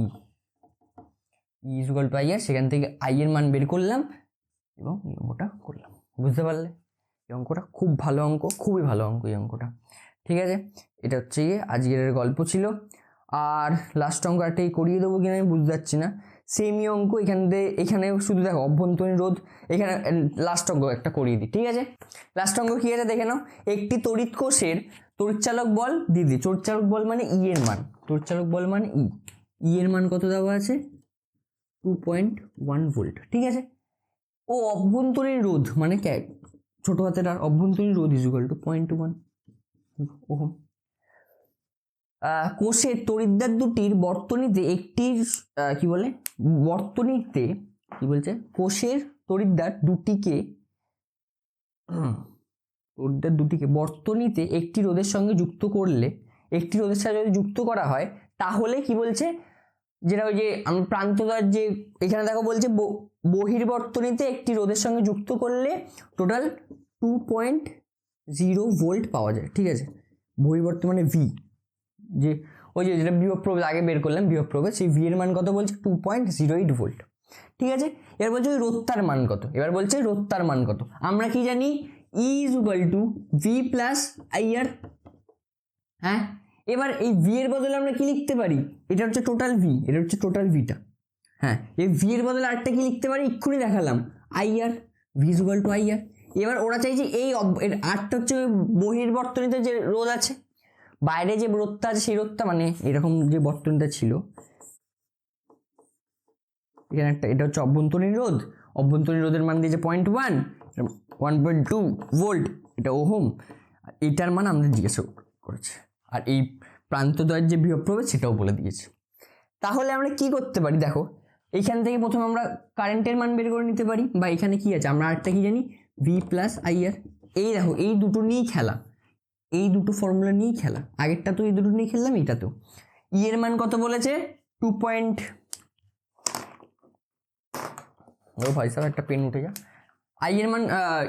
is equal to I R, সেখান থেকে আই এর মান বের করলাম এবং এই অঙ্কটা করলাম। বুঝতে পারলে? এই অঙ্কটা খুব ভালো অঙ্ক, খুবই ভালো অঙ্ক এই অঙ্কটা। ঠিক আছে, এটা হচ্ছে গিয়ে আজকের গল্প ছিল। আর লাস্ট অঙ্ক একটাই করিয়ে দেবো কিনা আমি বুঝতে পারছি না, সেমই অঙ্ক এখানে শুধু দেখো অভ্যন্তরীণ রোধ, এখানে লাস্ট অঙ্ক একটা করিয়ে দিই। ঠিক আছে, লাস্ট অঙ্ক কি আছে দেখে নাও। একটি তড়িৎ কোষের তড়িৎচালক বল দিদি, তড়িৎচালক বল মানে ই এর মান, তড়িৎচালক বল মানে ই এর মান কত দেওয়া আছে, 2.1 ভোল্ট। ঠিক আছে, ও অভ্যন্তরীণ রোধ মানে ছোট হাতের আর, অভ্যন্তরীণ রোধ ইজ ইকুয়াল টু 0.1 ওহম। কোষের তড়িৎদ্বার দুটির বর্তনীতে একটির কি বলে, বর্তনীতে কি বলছে, কোষের তড়িৎদ্বার দুটিকে বর্তনীতে একটি রোধের সঙ্গে যুক্ত করলে, একটি রোধের সাথে যদি যুক্ত করা হয় তাহলে কি বলছে, যেটা ওই যে আমি প্রান্তদ্বার যে এখানে দেখো বলছে বহির্বর্তনীতে একটি রোধের সঙ্গে যুক্ত করলে টোটাল 2.0 ভোল্ট পাওয়া যায়। ঠিক আছে, বহির্বর্তন মানে ভি, যে ওই যে যেটা বিভব প্রভেদ আগে বের করলাম, বিভব প্রভেদ, সেই ভি এর মান কত বলছে 2.08 ভোল্ট। ঠিক আছে, এবার বলছে ওই রোধতার মান কত, এবার বলছে রোধতার মান কত। আমরা কি জানি, E is equal to V plus I R. হ্যাঁ, এবার এই ভি এর বদলে আমরা কি লিখতে পারি, এটা হচ্ছে টোটাল ভি, এটা হচ্ছে টোটাল ভিটা। হ্যাঁ, এই ভি এর বদলে আরেকটা কি লিখতে পারি, এক্ষুনি দেখালাম, I R, V is equal to I R. এবার ওরা চাইছে এই আরটা হচ্ছে বহির্বর্তনীতে যে রোধ আছে, বাইরে যে রোধটা আছে সেই রোধটা, মানে এরকম যে বর্তনীটা ছিল এখানে একটা, এটা হচ্ছে অভ্যন্তরীণ রোধ, অভ্যন্তরীণ রোধের মান দিয়েছে 0.1, 1.2 ভোল্ট, এটা ওহম, এটার মান আমাদের জিজ্ঞাসা করেছে। আর এই প্রান্তদ্বয়ের যে বিভব প্রভেদ সেটাও বলে দিয়েছে। তাহলে আমরা কি করতে পারি, দেখো এইখান থেকে প্রথমে আমরা কারেন্টের মান বের করে নিতে পারি, বা এখানে কি আছে আমরা আরেকটা কি জানি, ভি প্লাস আই আর। এই দেখো এই দুটো নিয়েই খেলা, এই দুটো ফর্মুলা নিয়েই খেলা, আগেরটা তো এই দুটো নিয়ে খেললাম, এইটা তো ই এর মান কত বলেছে 2. ও ভাই সাহেব একটা পেন উঠে যা। আই এর মান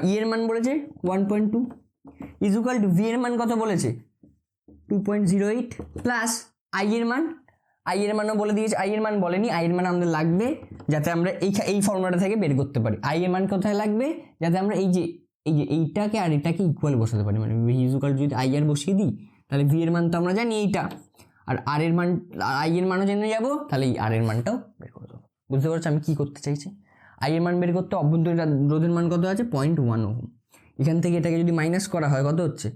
ই এর মান বলেছে 1.2 ইজ ইকুয়াল টু ভি এর মান কত বলেছে 2.08 প্লাস আই এর মানও বলে দিয়েছে, আই এর মান বলেনি, আই এর মান আমাদের লাগবে যাতে আমরা এই ফর্মুলাটা থেকে বের করতে পারি। আই এর মান কোথায় লাগবে, যাতে আমরা এই যে এইটাকে আর এটাকে ইকুয়াল বসাতে পারি, মানে ভি ইজ ইকুয়াল যদি আই আর বসিয়ে দিই তাহলে ভি এর মান তো আমরা জানি এইটা, আর আর এর মান, আই এর মানও জেনে যাবো, তাহলে এই আর এর মানটাও বের করে দেবো। বুঝতে পারছো আমি কি করতে চাইছি, আই এর মান বের করতে অভ্যন্তরীণ রোধের মান কত আছে 0.1 ওহম, এখান থেকে এটাকে যদি মাইনাস করা হয় কত হচ্ছে,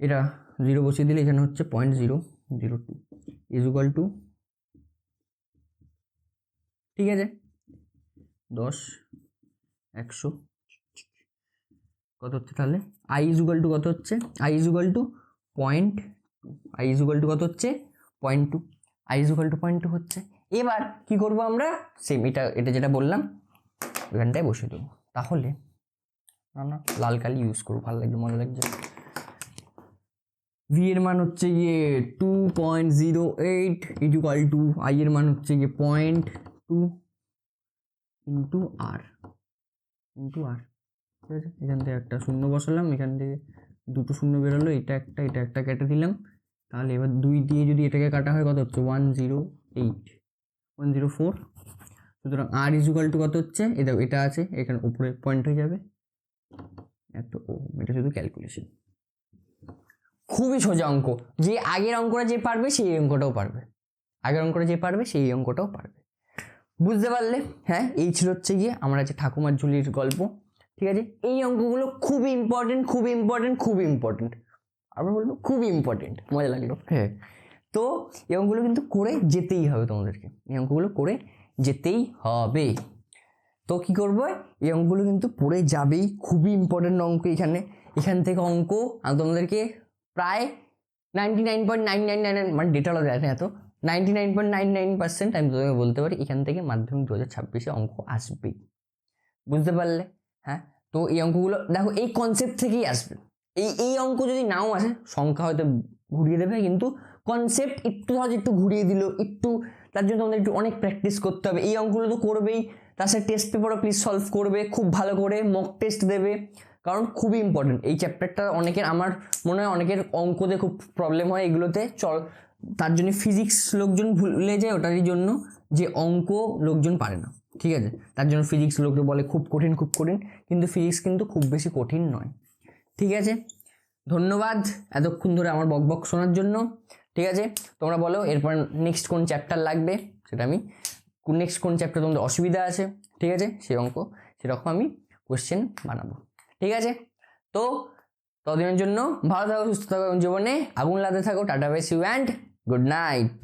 এটা 0 বসিয়ে দিলে এখানে হচ্ছে 0.002 ইজ ইকুয়াল টু, ঠিক আছে 10 100 কত হচ্ছে তাহলে, আই ইজ ইকুয়াল টু কত হচ্ছে, I is equal two 0.2, I is equal two কত হচ্ছে 0.2, আই ইজ ইকুয়াল টু 0.2 হচ্ছে। এবার কি করব আমরা, সেম এটা এটা যেটা বললাম ওখানটায় বসে দেবো। তাহলে না লাল কালি ইউজ করবো, ভালো লাগছে, মজা লাগছে। ভি এর মান হচ্ছে গিয়ে 2.08 ইকুয়াল টু আই এর মান হচ্ছে গিয়ে 0.2 ইন্টু আর ঠিক আছে। এখান থেকে একটা শূন্য বসালাম, এখান থেকে দুটো শূন্য বেরোলো, এটা একটা কেটে দিলাম। তাহলে এবার 2 দিয়ে যদি এটাকে কাটা হয় কত হচ্ছে 104। সুতরাং আর ইকুয়াল টু কত হচ্ছে, এটা আছে এখানে উপরে পয়েন্ট হয়ে যাবে এত এটা শুধু ক্যালকুলেশন। খুবই সোজা অঙ্ক, যে আগের অঙ্কটা যে পারবে সেই অঙ্কটাও পারবে, বুঝতে পারলে? হ্যাঁ, এই ছিল হচ্ছে গিয়ে আমার আছে ঠাকুমার ঝুলির গল্প। ঠিক আছে, এই অঙ্কগুলো খুবই ইম্পর্টেন্ট, আবার বলবো খুবই ইম্পর্টেন্ট, মজা লাগলো। হ্যাঁ, তো এই অঙ্কগুলো কিন্তু করে যেতেই হবে তোমাদেরকে, তো কি করবো, এই অঙ্কগুলো কিন্তু পড়ে যাবেই, খুবই ইম্পর্টেন্ট অঙ্ক। এখান থেকে অঙ্ক আমি তোমাদেরকে প্রায় 99.999 মানে ডেটা দেয় না এত, 99.99% আমি তোমাকে বলতে পারি এখান থেকে মাধ্যমিক 2026 অঙ্ক আসবেই, বুঝতে পারলে? হ্যাঁ, তো এই অঙ্কগুলো দেখো এই কনসেপ্ট থেকেই আসবে। এই অঙ্ক যদি নাও আসে, সংখ্যা হয়তো ঘুরিয়ে দেবে, কিন্তু কনসেপ্ট একটু ঘুরিয়ে দিল, তার জন্য তোমাদের একটু অনেক প্র্যাকটিস করতে হবে। এই অঙ্কগুলো তো করবেই, তার সাথে টেস্ট পেপারও প্লিজ সলভ করবে, খুব ভালো করে মক টেস্ট দেবে, কারণ খুবই ইম্পর্টেন্ট এই চ্যাপ্টারটা। আমার মনে হয় অনেকের অঙ্কতে খুব প্রবলেম হয় এগুলোতে, তার জন্য ফিজিক্স লোকজন ভুলে যায়, ওটারই জন্য যে অঙ্ক লোকজন পারে না। ঠিক আছে, তার জন্য ফিজিক্স লোককে বলে খুব কঠিন, কিন্তু ফিজিক্স কিন্তু খুব বেশি কঠিন নয়। ঠিক আছে, ধন্যবাদ এতক্ষণ ধরে আমার বকবক শোনার জন্য। ঠিক আছে, তোমরা বলো এরপর নেক্সট কোন চ্যাপ্টার লাগবে, সেটা আমি নেক্সট কোন চ্যাপ্টার তোমাদের অসুবিধা আছে, ঠিক আছে, সেই অঙ্ক সেরকম আমি কোশ্চেন বানাবো। ঠিক আছে, তো ততদিনের জন্য ভালো থাকো, সুস্থ থাকো, জীবনে আগুন লাগাতে থাকো। Tata bye see you and good night.